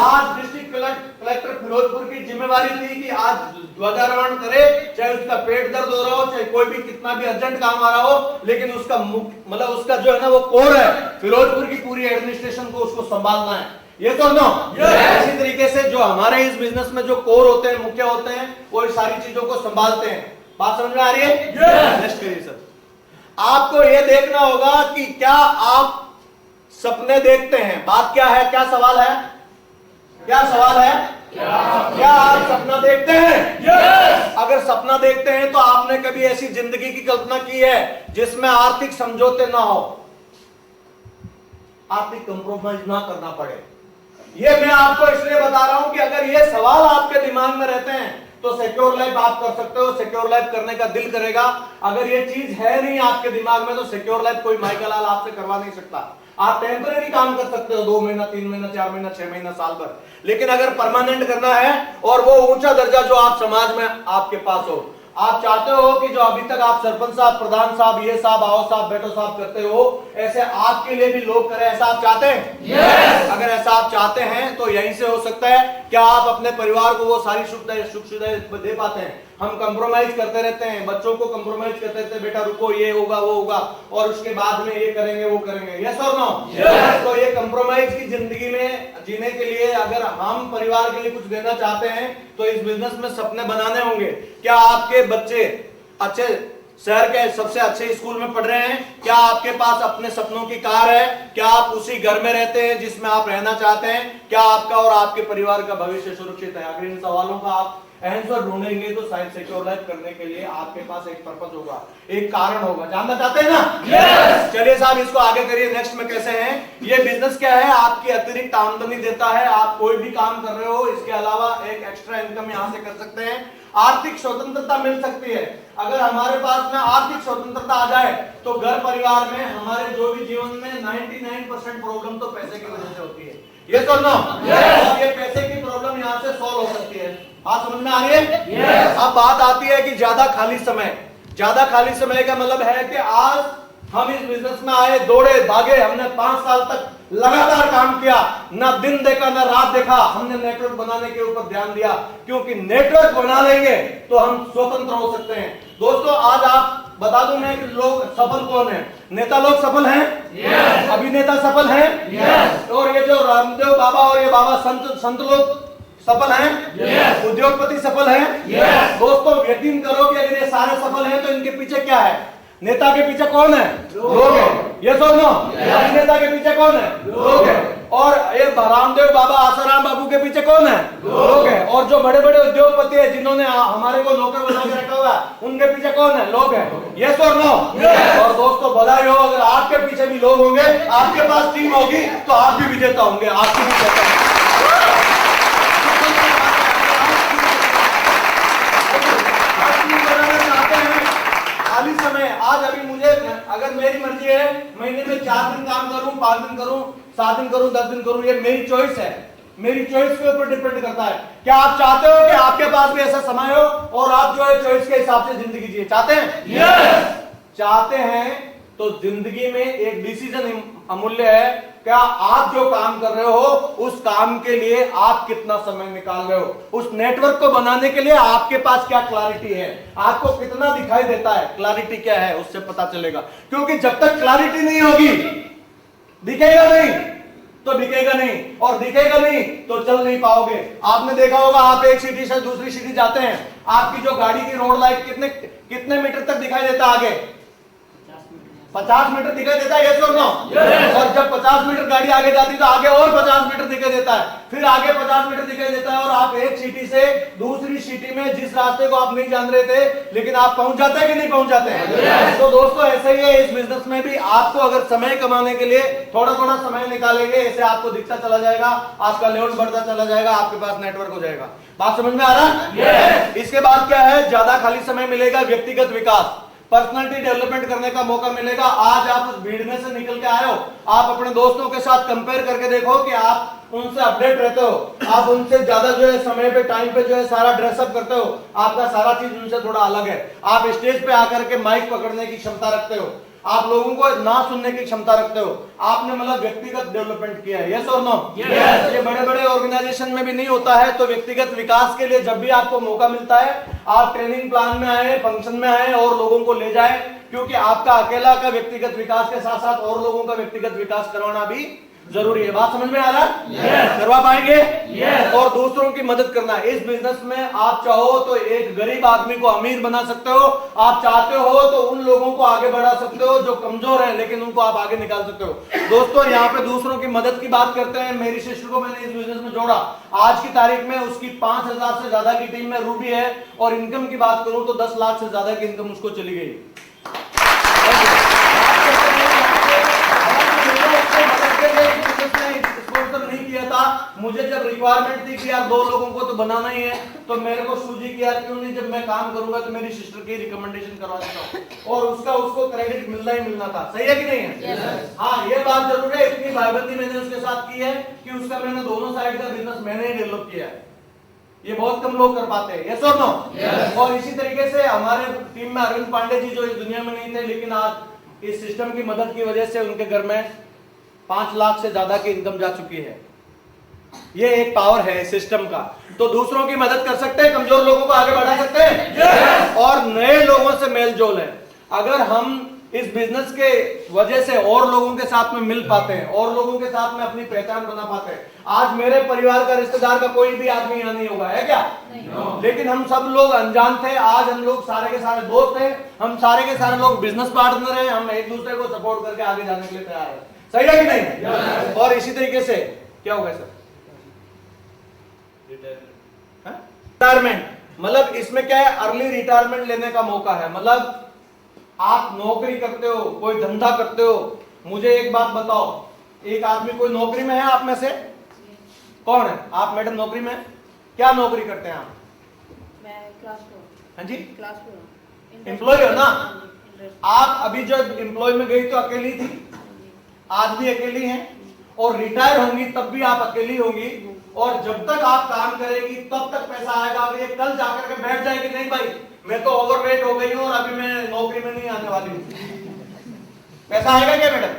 आज डिस्ट्रिक्ट कलेक्टर फिरोजपुर की जिम्मेवारी थी कि आज ध्वजारोहण करे, चाहे उसका पेट दर्द हो रहा हो, चाहे कोई भी कितना भी अर्जेंट काम आ रहा हो, लेकिन उसका मतलब उसका जो है ना वो कोर है, फिरोजपुर की पूरी एडमिनिस्ट्रेशन को उसको संभालना है। ये तो नो? इसी तरीके से जो हमारे इस बिजनेस में जो कोर होते हैं, मुखिया होते हैं, वो सारी चीजों को संभालते हैं। बात समझ में आ रही है? नेक्स्ट करिए सर। आपको ये देखना होगा कि क्या आप सपने देखते हैं। बात क्या है, क्या सवाल है, क्या सवाल है? क्या आप सपना देखते हैं? अगर सपना देखते हैं तो आपने कभी ऐसी जिंदगी की कल्पना की है जिसमें आर्थिक समझौते ना हो, आर्थिक कंप्रोमाइज ना करना पड़े? ये मैं आपको इसलिए बता रहा हूं कि अगर ये सवाल आपके दिमाग में रहते हैं तो सिक्योर लाइफ आप कर सकते हो, सिक्योर लाइफ करने का दिल करेगा। अगर ये चीज है नहीं आपके दिमाग में तो सिक्योर लाइफ कोई माइकल लाल आपसे करवा नहीं सकता। आप टेम्परेरी काम कर सकते हो, 2 महीना, 3 महीना, 4 महीना, 6 महीना, साल भर, लेकिन अगर परमानेंट करना है और वो ऊंचा दर्जा जो आप समाज में आपके पास हो, आप चाहते हो कि जो अभी तक आप सरपंच साहब, प्रधान साहब, ये साहब, आओ साहब, बैठो साहब करते हो, ऐसे आपके लिए भी लोग करें, ऐसा आप चाहते हैं? अगर ऐसा आप चाहते हैं तो यहीं से हो सकता है। क्या आप अपने परिवार को वो सारी सुख सुविधाएं दे पाते हैं? हम कंप्रोमाइज करते रहते हैं, बच्चों को कंप्रोमाइज करते रहते हैं, बेटा रुको, ये होगा वो होगा, और उसके बाद में ये करेंगे वो करेंगे। यस और नो? तो ये कंप्रोमाइज की जिंदगी में जीने के लिए अगर हम परिवार के लिए कुछ देना चाहते हैं तो इस बिजनेस में सपने बनाने होंगे। क्या आपके बच्चे अच्छे शहर के सबसे अच्छे स्कूल में पढ़ रहे हैं? क्या आपके पास अपने सपनों की कार है? क्या आप उसी घर में रहते हैं जिसमें आप रहना चाहते हैं? क्या आपका और आपके परिवार का भविष्य सुरक्षित है? अगर इन सवालों का आप आंसर ढूंढेंगे तो शायद सिक्योर लाइफ करने के लिए आपके पास एक पर्पस होगा, एक कारण होगा। जानना चाहते हैं ना? yes! चलिए साहब, इसको आगे करिए। नेक्स्ट में कैसे हैं? ये बिजनेस क्या है? आपकी अतिरिक्त आमदनी देता है। आप कोई भी काम कर रहे हो, इसके अलावा एक एक्स्ट्रा इनकम यहां से कर सकते हैं। आर्थिक स्वतंत्रता मिल सकती है। अगर हमारे पास में आर्थिक स्वतंत्रता आ जाए तो घर परिवार में हमारे जो भी जीवन में 99% प्रॉब्लम तो पैसे की वजह से होती है। ये तो नो, और ये पैसे की प्रॉब्लम यहाँ से सॉल्व हो सकती है। बात समझ में आ रही है? yes. अब बात आती है कि ज्यादा खाली समय। ज्यादा खाली समय का मतलब है कि आज हम इस बिजनेस में आए, दौड़े भागे, हमने 5 साल तक लगातार काम किया, ना दिन देखा ना रात देखा, हमने नेटवर्क बनाने के ऊपर ध्यान दिया, क्योंकि नेटवर्क बना लेंगे तो हम स्वतंत्र हो सकते हैं। दोस्तों, आज आप बता दूं मैं कि लोग सफल कौन है? नेता लोग सफल हैं? yes. अभिनेता सफल हैं? yes. और ये जो रामदेव बाबा और ये बाबा संत लोग सफल हैं? yes. उद्योगपति सफल हैं? yes. दोस्तों, यकीन करो कि अगर ये सारे सफल हैं तो इनके पीछे क्या है? नेता के पीछे कौन है? लोग हैं। यस और नो? अभिनेता के पीछे कौन है? लोग हैं। और ये रामदेव बाबा, आसाराम बाबू के पीछे कौन है? लोग हैं। और जो बड़े बड़े उद्योगपति है जिन्होंने हमारे को नौकर बना के रखा हुआ है, उनके पीछे कौन है? लोग हैं। यस और नो? और दोस्तों, बधाई हो, अगर आपके पीछे भी लोग होंगे, आपके पास टीम होगी तो आप भी विजेता होंगे। आपकी भी विजेता होंगे। खाली समय, आज अभी मुझे, अगर मेरी मर्जी है, महीने में 4 दिन काम करूं, 5 दिन करूं, 7 दिन करूं, 10 दिन करूं, ये मेरी चॉइस है। मेरी चॉइस के ऊपर डिपेंड करता है। क्या आप चाहते हो कि आपके पास भी ऐसा समय हो और आप जो है चॉइस के हिसाब से जिंदगी जिए? चाहते हैं? yes! चाहते हैं तो जिंदगी में एक डिसीजन अमूल्य है। क्या आप जो काम कर रहे हो उस काम के लिए आप कितना समय निकाल रहे हो? उस नेटवर्क को बनाने के लिए आपके पास क्या क्लैरिटी है? आपको कितना दिखाई देता है? क्लैरिटी क्या है उससे पता चलेगा। क्योंकि जब तक क्लैरिटी नहीं होगी, दिखेगा नहीं तो दिखेगा नहीं, और दिखेगा नहीं तो चल नहीं पाओगे। आपने देखा होगा, आप एक सिटी से दूसरी सिटी जाते हैं, आपकी जो गाड़ी की रोड लाइट कितने मीटर तक दिखाई देता है? आगे 50 मीटर दिखाई देता है। यस और नो? और जब 50 मीटर गाड़ी आगे जाती है तो आगे और 50 मीटर दिखाई देता है, फिर आगे 50 मीटर दिखाई देता है, और आप एक सिटी से दूसरी सिटी में जिस रास्ते को आप नहीं जान रहे थे, लेकिन आप पहुंच जाते हैं कि नहीं पहुंच जाते हैं? तो दोस्तों, ऐसे ही है इस बिजनेस में भी। आपको अगर समय कमाने के लिए थोड़ा थोड़ा समय निकालेंगे, ऐसे आपको दिखता चला जाएगा, आपका लेवल बढ़ता चला जाएगा, आपके पास नेटवर्क हो जाएगा। बात समझ में आ रहा है? इसके बाद क्या है? ज्यादा खाली समय मिलेगा, व्यक्तिगत विकास, पर्सनालिटी डेवलपमेंट करने का मौका मिलेगा। आज आप उस भीड़ में से निकल के आए हो, आप अपने दोस्तों के साथ कंपेयर करके देखो कि आप उनसे अपडेट रहते हो, आप उनसे ज्यादा जो है समय पे, टाइम पे जो है सारा ड्रेसअप करते हो, आपका सारा चीज उनसे थोड़ा अलग है। आप स्टेज पे आकर के माइक पकड़ने की क्षमता रखते हो, आप लोगों को ना सुनने की क्षमता रखते हो। आपने मतलब व्यक्तिगत डेवलपमेंट किया है। यस और नो? यस। ये बड़े बड़े ऑर्गेनाइजेशन में भी नहीं होता है। तो व्यक्तिगत विकास के लिए जब भी आपको मौका मिलता है, आप ट्रेनिंग प्लान में आए, फंक्शन में आए और लोगों को ले जाए, क्योंकि आपका अकेला का व्यक्तिगत विकास के साथ साथ और लोगों का व्यक्तिगत विकास करवाना भी जरूरी है। बात समझ में आ रहा है? yes. करवा पाएंगे? yes. और दूसरों की मदद करना। इस बिजनेस में आप चाहो तो एक गरीब आदमी को अमीर बना सकते हो, आप चाहते हो तो उन लोगों को आगे बढ़ा सकते हो जो कमजोर है, लेकिन उनको आप आगे निकाल सकते हो। दोस्तों, यहाँ पे दूसरों की मदद की बात करते हैं। मेरी सिस्टर को मैंने इस बिजनेस में जोड़ा। आज की तारीख में उसकी 5000 से ज्यादा की टीम में रूबी है, और इनकम की बात करूं तो 10 लाख से ज्यादा की इनकम उसको चली गई। नहीं किया था, मुझे जब रिक्वायरमेंट थी कि यार 2 लोगों को तो बनाना ही है, तो मेरे को सूझी कि यार क्यों नहीं, जब मैं काम करूंगा तो मेरी सिस्टर की रिकमेंडेशन करवा देता हूं, और उसको क्रेडिट मिलना ही मिलना था। सही है कि नहीं है? हाँ, ये बात जरूर है। इतनी भाईबंदी मैंने उसके साथ की है कि उसका मैंने दोनों साइड का बिजनेस मैंने ही डेवलप किया है। ये बहुत कम लोग कर पाते हैं। यस और नो? और इसी तरीके से हमारे टीम में अरविंद पांडे जी, जो इस दुनिया में नहीं थे, लेकिन आज इस सिस्टम की मदद की वजह से उनके घर में 5 लाख से ज्यादा की इनकम जा चुकी है। ये एक पावर है सिस्टम का। तो दूसरों की मदद कर सकते हैं, कमजोर लोगों को आगे बढ़ा सकते हैं, और नए लोगों से मेल जोल है। अगर हम इस बिजनेस के वजह से और लोगों के साथ में मिल पाते हैं और लोगों के साथ में अपनी पहचान बना पाते हैं। आज मेरे परिवार का रिश्तेदार का कोई भी आदमी यहाँ नहीं होगा, है क्या? लेकिन हम सब लोग अनजान थे, आज हम लोग सारे के सारे दोस्त हैं, हम सारे के सारे लोग बिजनेस पार्टनर हैं, हम एक दूसरे को सपोर्ट करके आगे जाने के लिए तैयार हैं। सही है कि नहीं? और इसी तरीके से क्या होगा सर? रिटायरमेंट, मतलब इसमें क्या है, अर्ली रिटायरमेंट लेने का मौका है। मतलब आप नौकरी करते हो, कोई धंधा करते हो, मुझे एक बात बताओ, एक आदमी कोई नौकरी में है आप में से? कौन है? आप मैडम नौकरी में? क्या नौकरी करते हैं आप? मैं क्लास 4। हाँ जी, क्लास 4 एम्प्लॉय हो ना? आप अभी जब एम्प्लॉय में गई तो अकेली थी, आज भी अकेली हैं, और रिटायर होंगी तब भी आप अकेली होंगी, और जब तक आप काम करेगी तब तक पैसा आएगा। अगर ये कल जाकर के बैठ जाएगी, नहीं भाई मैं तो ओवरवेट हो गई हूं और अभी मैं नौकरी में नहीं आने वाली हूं, पैसा आएगा क्या मैडम?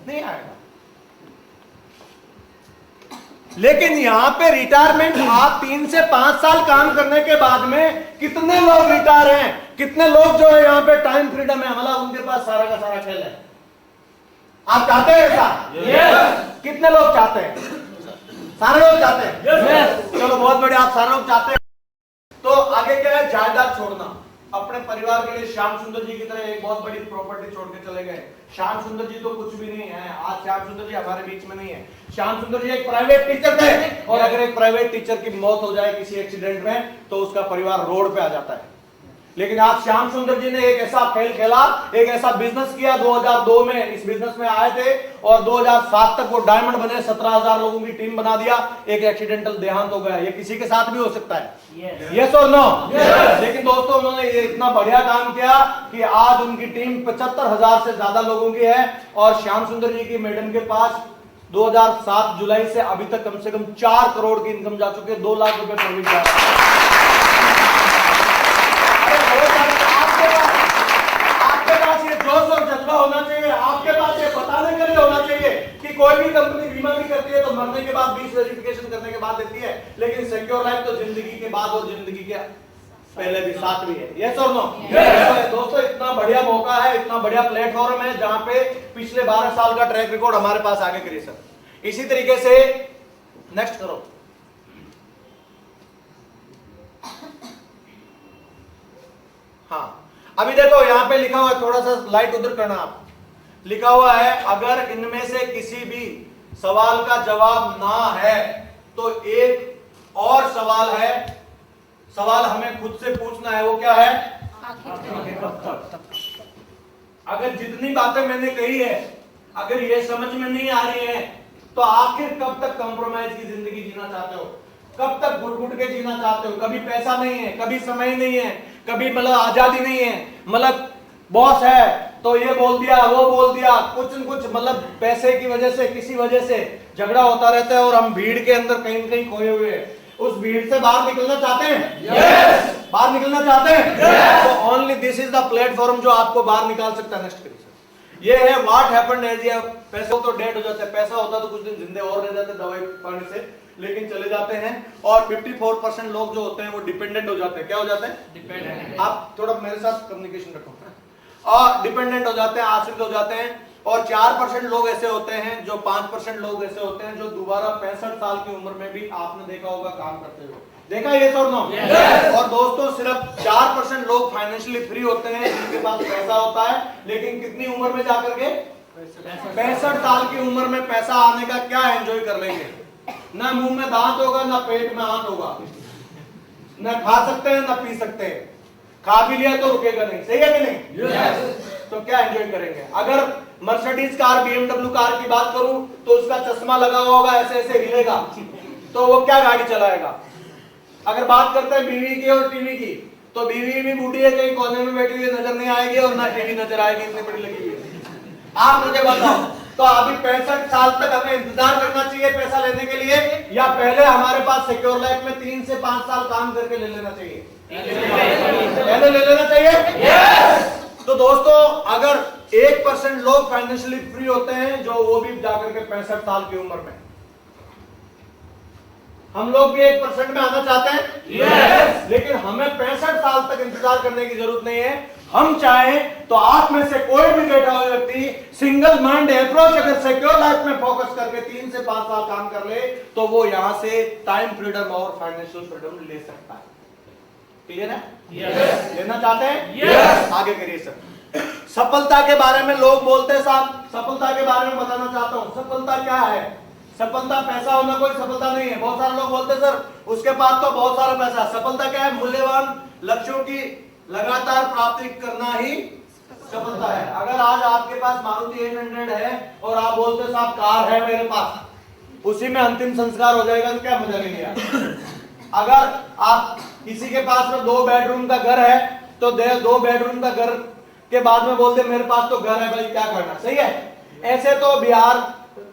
नहीं आएगा। लेकिन यहां पे रिटायरमेंट, आप 3 से 5 साल काम करने के बाद में कितने लोग रिटायर हैं, कितने लोग जो है यहाँ पे टाइम फ्रीडम है, मतलब उनके पास सारा का सारा खेल है। आप चाहते हैं ऐसा? yes. कितने लोग चाहते हैं? सारे लोग चाहते हैं? yes. चलो बहुत बढ़िया, आप सारे लोग चाहते हैं। तो आगे क्या है, जायदाद छोड़ना। अपने परिवार के लिए श्याम सुंदर जी की तरह एक बहुत बड़ी प्रॉपर्टी छोड़ के चले गए। श्याम सुंदर जी तो कुछ भी नहीं है, आज श्याम सुंदर जी हमारे बीच में नहीं है। श्याम सुंदर जी एक प्राइवेट टीचर थे, और अगर एक प्राइवेट टीचर की मौत हो जाए किसी एक्सीडेंट में तो उसका परिवार रोड पे आ जाता है। लेकिन आज श्याम सुंदर जी ने एक ऐसा खेल खेला, एक ऐसा बिजनेस किया। 2002 में इस बिजनेस में आए थे और 2007 तक वो डायमंड बने, 17,000 लोगों की टीम बना दिया। एक एक्सीडेंटल देहांत हो गया, ये किसी के साथ भी हो सकता है, यस और नो? लेकिन दोस्तों उन्होंने ये इतना बढ़िया काम किया कि आज उनकी टीम 75,000 से ज्यादा लोगों की है, और श्याम सुंदर जी की मैडम के पास 2007 जुलाई से अभी तक कम से कम 4 करोड़ की इनकम जा चुकी है, 2 लाख रुपए प्रॉफिट जा रहा है। आपके पास ये जोश और जज्बा होना चाहिए, आपके पास ये बताने के लिए होना चाहिए कि कोई भी कंपनी बीमा भी करती है तो मरने के बाद 20 वेरिफिकेशन करने के बाद देती है, लेकिन सिक्योर लाइफ तो जिंदगी के बाद और जिंदगी के पहले भी साथ भी है, यस और नो? दोस्तों इतना बढ़िया मौका है, इतना बढ़िया प्लेटफॉर्म है जहां पे पिछले 12 साल का ट्रैक रिकॉर्ड हमारे पास आगे करिए सर। इसी तरीके से नेक्स्ट करो। हाँ, अभी देखो यहाँ पे लिखा हुआ है, थोड़ा सा लाइट उधर करना आप। लिखा हुआ है अगर इनमें से किसी भी सवाल का जवाब ना है तो एक और सवाल है, सवाल हमें खुद से पूछना है, वो क्या है? आखिर कब तक? अगर जितनी बातें मैंने कही है अगर ये समझ में नहीं आ रही है तो आखिर कब तक कॉम्प्रोमाइज की जिंदगी जीना चाहते हो? कब तक घुट-घुट के जीना चाहते हो? कभी पैसा नहीं है, कभी समय नहीं है, कभी मतलब आजादी नहीं है, मतलब बॉस है तो ये बोल दिया वो बोल दिया, कुछ न कुछ मतलब पैसे की वजह से किसी वजह से झगड़ा होता रहता है और हम भीड़ के अंदर कहीं कहीं खोए हुए हैं। उस भीड़ से बाहर निकलना चाहते हैं? yes! बाहर निकलना चाहते हैं? yes! तो only this is the platform जो आपको बाहर निकाल सकता है। नेक्स्ट करिए सर। ये है व्हाट हैपेंड एज ये पैसा तो डेड हो जाता है, पैसा होता तो कुछ दिन जिंदे और रह जाते दवाई पानी से, लेकिन चले जाते हैं। और 54% लोग जो होते हैं वो डिपेंडेंट हो जाते हैं। क्या हो जाते हैं? डिपेंडेंट। आप थोड़ा मेरे साथ कम्युनिकेशन रखो। और डिपेंडेंट हो जाते हैं, आश्रित हो जाते हैं। और 4% लोग ऐसे होते हैं, जो 5% लोग ऐसे होते हैं जो दोबारा 65 साल की उम्र में भी आपने देखा होगा काम करते हुए। देखा ये तो नो? yes! और दोस्तों सिर्फ 4% लोग फाइनेंशियली फ्री होते हैं जिनके पास पैसा होता है, लेकिन कितनी उम्र में जाकर के? 65 साल की उम्र में पैसा आने का क्या एंजॉय कर लेंगे? ना मुंह में दांत होगा, ना पेट में आंत होगा, ना खा सकते हैं ना पी सकते हैं, खा भी लिया तो रुकेगा नहीं। सही है कि नहीं? yes! तो क्या एंजॉय करेंगे? अगर मर्सिडीज कार BMW कार की बात करूं तो उसका चश्मा लगा हुआ होगा, ऐसे ऐसे हिलेगा, तो वो क्या गाड़ी चलाएगा? अगर बात करते हैं बीवी की और टीवी की, तो बीवी भी बूढ़ी है, कहीं कोने में बैठी हुई नजर नहीं आएगी और ना टीवी नजर आएगी, इतनी बड़ी लगी हुई है। आप मुझे बताओ, तो अभी 65 साल तक हमें इंतजार करना चाहिए पैसा लेने के लिए, या पहले हमारे पास सिक्योर लाइफ में 3 से 5 साल काम करके ले लेना चाहिए? पहले ले लेना चाहिए। yes! तो दोस्तों अगर 1% लोग फाइनेंशियली फ्री होते हैं, जो वो भी जाकर के 65 साल की उम्र में, हम लोग भी 1% में आना चाहते हैं। yes! लेकिन हमें 65 साल तक इंतजार करने की जरूरत नहीं है, हम चाहें तो आप में से कोई भी बैठा हुआ व्यक्ति सिंगल माइंड अप्रोच अगर सिक्योर लाइफ में फोकस करके 3 से 5 साल काम कर ले तो वो यहां से टाइम फ्रीडम और फाइनेंशियल फ्रीडम ले सकता है। क्लियर है? yes. लेना चाहते हैं? yes. आगे करिए सर। सफलता के बारे में लोग बोलते हैं साहब, सफलता के बारे में बताना चाहता हूं। सफलता क्या है? सफलता पैसा होना कोई सफलता नहीं है। बहुत सारे लोग बोलते हैं सर उसके पास तो बहुत सारा पैसा। सफलता क्या है? मूल्यवान लक्ष्यों की लगातार प्राप्ति करना ही सफलता है। अगर आज आपके पास मारुति 800 है और आप बोलते साहब कार है मेरे पास, उसी में अंतिम संस्कार हो जाएगा तो क्या मजा नहीं। अगर आप किसी के पास में 2 बेडरूम का घर है तो 2 बेडरूम का घर के बाद में बोलते मेरे पास तो घर है भाई क्या करना। सही है? ऐसे तो बिहार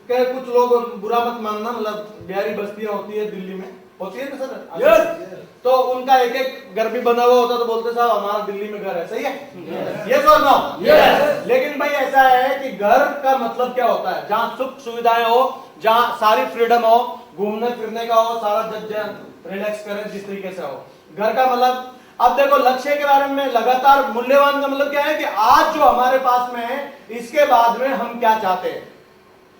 के कुछ लोग, बुरा मत मानना, मतलब बिहारी बस्तियां होती है दिल्ली में, होती है ना सर? yes. तो उनका एक एक घर भी बना हुआ होता तो बोलते साहब हमारा दिल्ली में घर है। सही है? ये और नो? लेकिन भाई ऐसा है कि घर का मतलब क्या होता है? जहां सुख सुविधाएं हो, जहां सारी फ्रीडम हो, घूमने फिरने का हो, सारा जज रिलैक्स करें जिस तरीके से हो। घर का मतलब, अब देखो लक्ष्य के बारे में लगातार, मूल्यवान का मतलब क्या है कि आज जो हमारे पास में है इसके बाद में हम क्या चाहते हैं,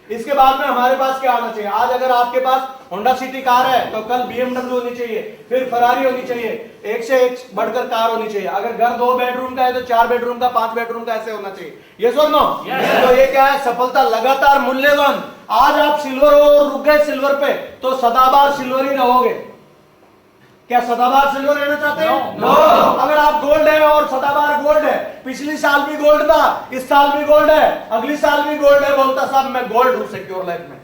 इसके बाद में हमारे पास क्या आना चाहिए। आज अगर आपके पास होंडा सिटी कार है तो कल BMW होनी चाहिए, फिर फरारी होनी चाहिए, एक से एक बढ़कर कार होनी चाहिए। अगर घर 2 बेडरूम का है तो 4 बेडरूम का, 5 बेडरूम का ऐसे होना चाहिए। ये सुन नो? तो ये क्या है? सफलता लगातार मूल्यवान। आज आप सिल्वर हो और रुक गए सिल्वर पे तो सदाबहार सिल्वर ही रहोगे। क्या सदाबहार सिल्वर रहना चाहते हैं? नो। अगर आप गोल्ड है और सदाबहार गोल्ड है, पिछली साल भी गोल्ड था, इस साल भी गोल्ड है, अगली साल भी गोल्ड है, बोलता साहब मैं गोल्ड हूं सिक्योर लाइफ में।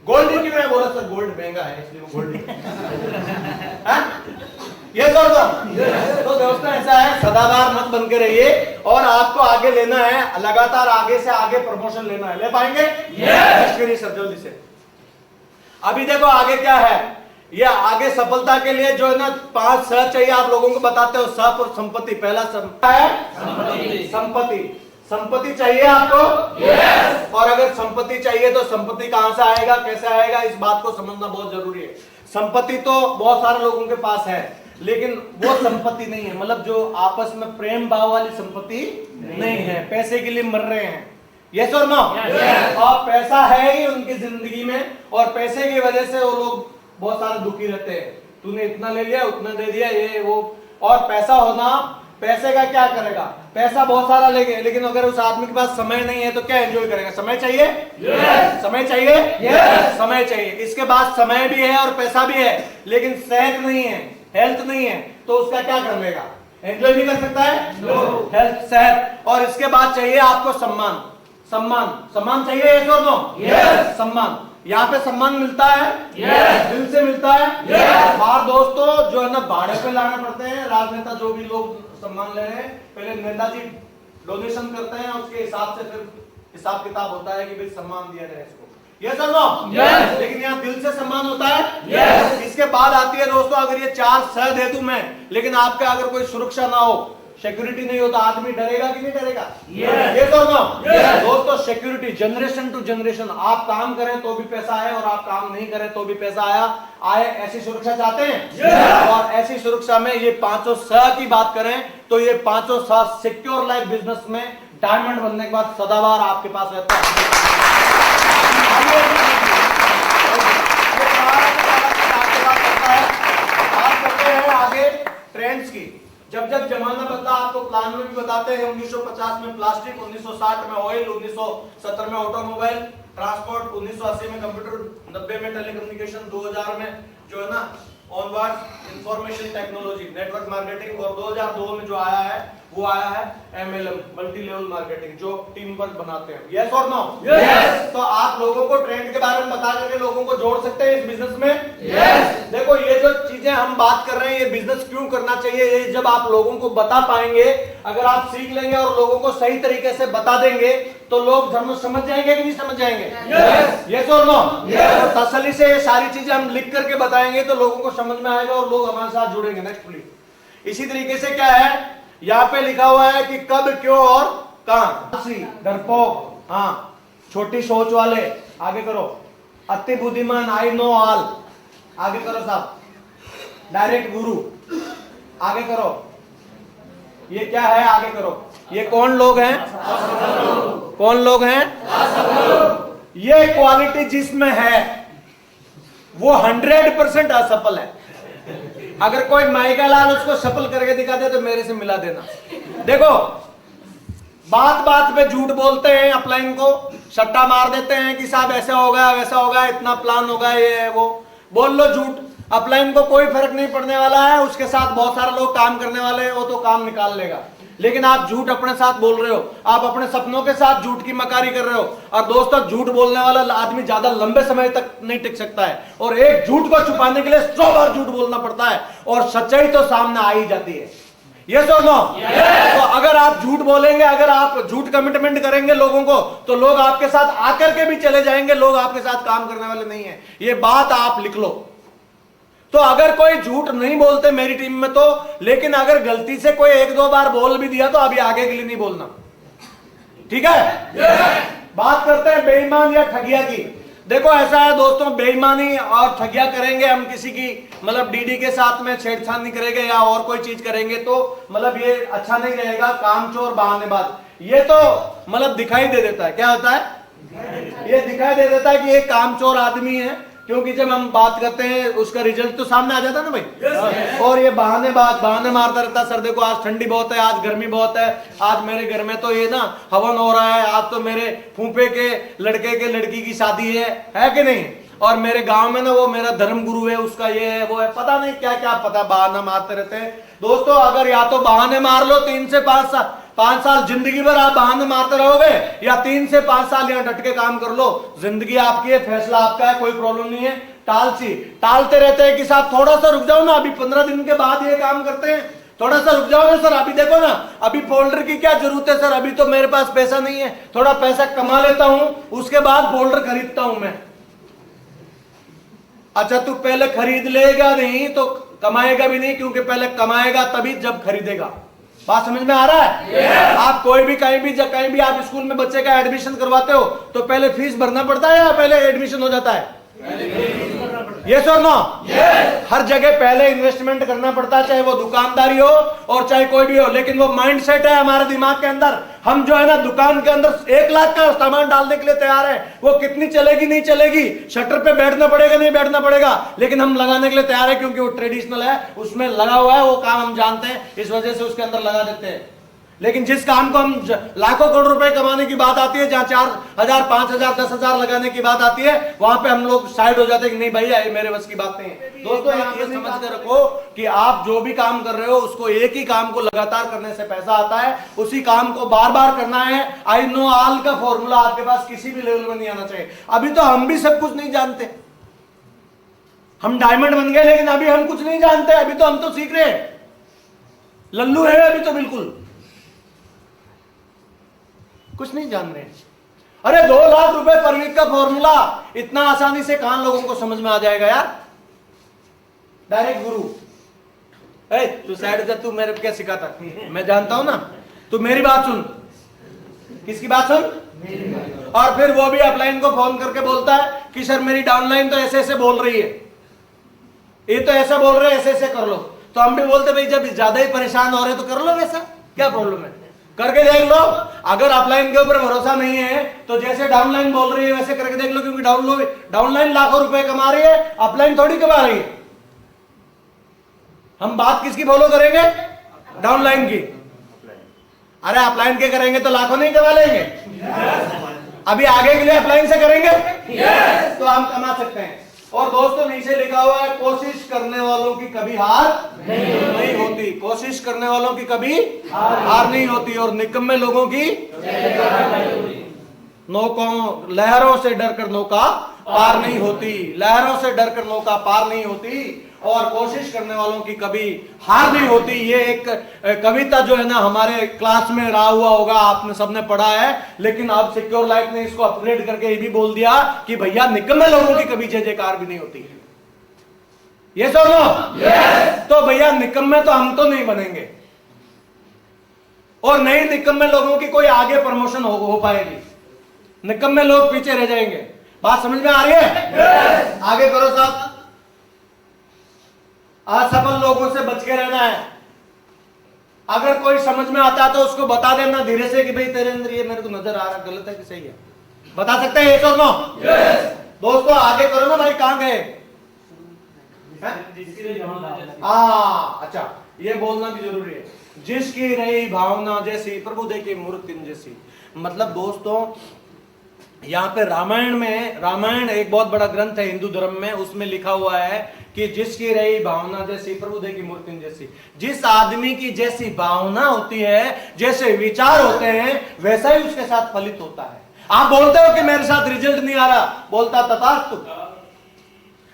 गोल्ड ही क्यों है? बोला सर गोल्ड महंगा है इसलिए वो गोल्ड ये तो दोस्तों ऐसा है, सदाबहार मत बन के रहिए और आपको आगे लेना है, लगातार आगे से आगे प्रमोशन लेना है। ले पाएंगे? यस। सर जल्दी से। अभी देखो आगे क्या है, ये आगे सफलता के लिए जो है ना 5 स चाहिए, आप लोगों को बताते हो। सप और संपत्ति। पहला है संपत्ति। संपत्ति चाहिए आपको? yes. और अगर संपत्ति चाहिए तो संपत्ति कहां से आएगा, कैसे आएगा, इस बात को समझना बहुत जरूरी है। संपत्ति तो बहुत सारे लोगों के पास है लेकिन वो संपत्ति नहीं है, मतलब जो आपस में प्रेम भाव वाली संपत्ति नहीं है, पैसे के लिए मर रहे हैं। यस और नो? और पैसा है ही उनकी जिंदगी में और पैसे की वजह से वो लोग बहुत सारे दुखी रहते हैं। तूने इतना ले लिया, उतना दे दिया, ये वो। और पैसा होना, पैसे का क्या करेगा? पैसा बहुत सारा लेंगे लेकिन अगर उस आदमी के पास समय नहीं है तो क्या एंजॉय करेगा? समय चाहिए? yes. समय चाहिए? yes. समय चाहिए। इसके बाद समय भी है और पैसा भी है लेकिन सेहत नहीं है, हेल्थ नहीं है, तो उसका क्या कर लेगा? एंजॉय भी कर सकता है? हेल्थ, सेहत। और इसके बाद चाहिए आपको सम्मान। सम्मान चाहिए? यस और नो? यस। सम्मान यहाँ पे सम्मान मिलता है? yes. दिल से मिलता है? yes. बाहर दोस्तों जो है ना भाड़े पे लाने पड़ते हैं। राजनेता जो भी लोग सम्मान ले रहे हैं, पहले नेताजी डोनेशन करते हैं, उसके हिसाब से फिर हिसाब किताब होता है कि भाई सम्मान दिया जाए इसको। यस और नो? यस। लेकिन यहाँ दिल से सम्मान होता है? यस। इसके बाद आती है दोस्तों, अगर ये 4 स दे दूं मैं लेकिन आपका अगर कोई सुरक्षा ना हो, सिक्योरिटी नहीं हो तो आदमी डरेगा कि नहीं डरेगा? ये तो नो? दोस्तों सिक्योरिटी जनरेशन टू जनरेशन, आप काम करें तो भी पैसा आए और आप काम नहीं करें तो भी पैसा आए, ऐसी सुरक्षा चाहते हैं? और ऐसी सुरक्षा में ये 500 स की बात करें तो ये 500 स सिक्योर लाइफ बिजनेस में डायमंड बनने के बाद सदाबहार आपके पास रहता है। बात करते हैं आगे ट्रेंड्स की। जब जब जमाना बदला, आपको प्लान में भी बताते हैं। 1950 में प्लास्टिक, 1960 में ऑयल, 1970 में ऑटोमोबाइल ट्रांसपोर्ट, 1980 में कंप्यूटर, 90 में टेलीकम्युनिकेशन, 2000 में जो है ना onward information technology, network marketing, और 2002 में जो आया है वो आया है MLM, मल्टी लेवल मार्केटिंग, जो टीम वर्क बनाते हैं। यस और नो? यस। तो आप लोगों को ट्रेंड के बारे में बता करके लोगों को जोड़ सकते हैं इस बिजनेस में? यस। देखो ये जो चीजें हम बात कर रहे हैं, ये बिजनेस क्यों करना चाहिए, ये जब आप लोगों को बता पाएंगे, अगर आप सीख लेंगे और लोगों को सही तरीके से बता देंगे तो लोग समझ जाएंगे कि नहीं समझ जाएंगे? यस और नो? यस। तसल्ली से ये सारी चीजें हम लिख करके बताएंगे तो लोगों को समझ में आएगा और लोग हमारे साथ जुड़ेंगे। Next please. इसी तरीके से क्या है, यहाँ पे लिखा हुआ है कि कब, क्यों और कहां। डरपोक, हाँ, छोटी सोच वाले, आगे करो। अति बुद्धिमान, आई नो ऑल, आगे करो साहब। डायरेक्ट गुरु, आगे करो। ये क्या है, आगे करो। ये कौन लोग हैं? कौन लोग हैं? ये क्वालिटी जिसमें है वो 100% असफल है। अगर कोई माइका लाल उसको सफल करके दिखा दे तो मेरे से मिला देना। देखो, बात बात पे झूठ बोलते हैं, अपलाइन को सट्टा मार देते हैं कि साहब ऐसा होगा वैसा होगा, इतना प्लान होगा, ये है वो, बोल लो झूठ। अपलाइन को कोई फर्क नहीं पड़ने वाला है, उसके साथ बहुत सारे लोग काम करने वाले हैं, वो तो काम निकाल लेगा। लेकिन आप झूठ अपने साथ बोल रहे हो, आप अपने सपनों के साथ झूठ की मकारी कर रहे हो। और दोस्तों, झूठ बोलने वाला आदमी ज्यादा लंबे समय तक नहीं टिक सकता है, और एक झूठ को छुपाने के लिए 100 बार झूठ बोलना पड़ता है, और सच्चाई तो सामने आ ही जाती है। यस और नो? तो अगर आप झूठ बोलेंगे, अगर आप झूठ कमिटमेंट करेंगे लोगों को, तो लोग आपके साथ आकर के भी चले जाएंगे, लोग आपके साथ काम करने वाले नहीं है। ये बात आप लिख लो। तो अगर कोई झूठ नहीं बोलते मेरी टीम में तो, लेकिन अगर गलती से कोई 1-2 बार बोल भी दिया तो अभी आगे के लिए नहीं बोलना, ठीक है? बात करते हैं बेईमान या ठगिया की। देखो, ऐसा है दोस्तों, बेईमानी और ठगिया करेंगे हम, किसी की मतलब डीडी के साथ में छेड़छाड़ नहीं करेंगे या और कोई चीज करेंगे तो मतलब ये अच्छा नहीं रहेगा। कामचोर बहानेबाज, ये तो मतलब दिखाई दे देता है। क्या होता है? ये दिखाई दे देता है कि ये कामचोर आदमी है, क्योंकि जब हम बात करते हैं उसका रिजल्ट तो सामने आ जाता है ना भाई। और ये बहाने मारता रहता है, सर देखो आज ठंडी बहुत है, आज गर्मी बहुत है, आज मेरे घर में तो ये ना हवन हो रहा है, आज तो मेरे फूफे के लड़के के लड़की की शादी है कि नहीं, और मेरे गांव में ना वो मेरा धर्म गुरु है, उसका ये है वो है, पता नहीं क्या क्या, पता बहाना मारते रहते हैं। दोस्तों, अगर या तो बहाने मार लो 3 से 5 साल जिंदगी भर आप बहाने मारते रहोगे, या 3 से 5 साल यहाँ डट के काम कर लो। जिंदगी आपकी है, फैसला आपका है, कोई प्रॉब्लम नहीं है। टालते रहते हैं कि साहब थोड़ा सा रुक जाओ ना, अभी 15 दिन के बाद ये काम करते हैं, थोड़ा सा रुक जाओ ना सर, अभी देखो ना, अभी फोल्डर की क्या जरूरत है सर, अभी तो मेरे पास पैसा नहीं है, थोड़ा पैसा कमा लेता हूं, उसके बाद फोल्डर खरीदता हूं मैं। अच्छा, तू पहले खरीद लेगा नहीं तो कमाएगा भी नहीं, क्योंकि पहले कमाएगा तभी जब खरीदेगा। बात समझ में आ रहा है? आप कोई भी कहीं भी आप स्कूल में बच्चे का एडमिशन करवाते हो तो पहले फीस भरना पड़ता है या पहले एडमिशन हो जाता है? यस और नो? हर जगह पहले इन्वेस्टमेंट करना पड़ता है, चाहे वो दुकानदारी हो और चाहे कोई भी हो। लेकिन वो माइंडसेट है हमारे दिमाग के अंदर, हम जो है ना दुकान के अंदर 1 लाख का सामान डालने के लिए तैयार है, वो कितनी चलेगी नहीं चलेगी, शटर पे बैठना पड़ेगा नहीं बैठना पड़ेगा, लेकिन हम लगाने के लिए तैयार है, क्योंकि वो ट्रेडिशनल है, उसमें लगा हुआ है, वो काम हम जानते हैं, इस वजह से उसके अंदर लगा देते हैं। लेकिन जिस काम को हम लाखों करोड़ रुपए कमाने की बात आती है, जहां 4,000, 5,000, 10,000 लगाने की बात आती है, वहां पे हम लोग साइड हो जाते हैं कि नहीं भैया ये मेरे बस की बात नहीं है। दोस्तों, ये समझ के रखो कि आप जो भी काम कर रहे हो उसको एक ही काम को लगातार करने से पैसा आता है, उसी काम को बार बार करना है। आई नो ऑल का फॉर्मूला आपके पास किसी भी लेवल में नहीं आना चाहिए। अभी तो हम भी सब कुछ नहीं जानते, हम डायमंड बन गए लेकिन अभी हम कुछ नहीं जानते, अभी तो हम तो सीख रहे हैं, लल्लू है अभी तो, बिल्कुल कुछ नहीं जान रहे। अरे 2 लाख रुपए पर वीक का फॉर्मूला इतना आसानी से कहां लोगों को समझ में आ जाएगा यार? डायरेक्ट गुरु, तू साइड जा, तू मेरे को क्या सिखाता, मैं जानता हूं ना, तू मेरी बात सुन। किसकी बात सुन? और फिर वो भी अपलाइन को फोन करके बोलता है कि सर मेरी डाउनलाइन तो ऐसे ऐसे बोल रही है, ये तो ऐसा बोल रहे हैं, ऐसे ऐसे कर लो। तो हम भी बोलते भाई जब ज्यादा ही परेशान हो रहे तो कर लो वैसा, क्या प्रॉब्लम है, करके देख लो। अगर अपलाइन के ऊपर भरोसा नहीं है तो जैसे डाउनलाइन बोल रही है वैसे करके देख लो, क्योंकि डाउनलाइन लाखों रुपए कमा रही है, अपलाइन थोड़ी कमा रही है। हम बात किसकी फॉलो करेंगे? डाउनलाइन की। अरे अपलाइन के करेंगे तो लाखों नहीं कमा लेंगे? अभी आगे के लिए अपलाइन से करेंगे तो हम कमा सकते हैं। और दोस्तों, नीचे लिखा हुआ है कोशिश करने वालों की कभी हार नहीं होती, कोशिश करने वालों की कभी हार नहीं होती, और निकम्मे लोगों की लहरों से डरकर नौका पार नहीं होती, लहरों से डरकर नौका पार नहीं होती, और कोशिश करने वालों की कभी हार नहीं होती। ये एक कविता जो है ना हमारे क्लास में रहा हुआ होगा, आपने सबने पढ़ा है, लेकिन अब सिक्योर लाइफ ने इसको अपग्रेड करके ये भी बोल दिया कि भैया निकम्मे लोगों की कभी जय जयकार भी नहीं होती है। ये सो नो? तो भैया निकम्मे तो हम तो नहीं बनेंगे, और नहीं निकम्मे लोगों की कोई आगे प्रमोशन हो पाएगी, निकम्मे लोग पीछे रह जाएंगे। बात समझ में आ रही है? आगे करो साहब। असफल लोगों से बच के रहना है। अगर कोई समझ में आता है तो उसको बता देना धीरे से कि भाई तेरे अंदर ये मेरे को नजर आ रहा है, गलत है कि सही है। बता सकते हैं yes or no? दोस्तों आगे करो ना भाई, कहां गए? अच्छा, ये बोलना भी जरूरी है। जिसकी रही भावना जैसी प्रभु देखी मूर्ति जैसी। मतलब दोस्तों यहाँ पे रामायण एक बहुत बड़ा ग्रंथ है हिंदू धर्म में, उसमें लिखा हुआ है कि जिसकी रही भावना जैसी प्रभु देखी मूर्ति जैसी। जिस आदमी की जैसी भावना होती है, जैसे विचार होते हैं, वैसा ही उसके साथ फलित होता है। आप बोलते हो कि मेरे साथ रिजल्ट नहीं आ रहा, बोलता तथास्तु।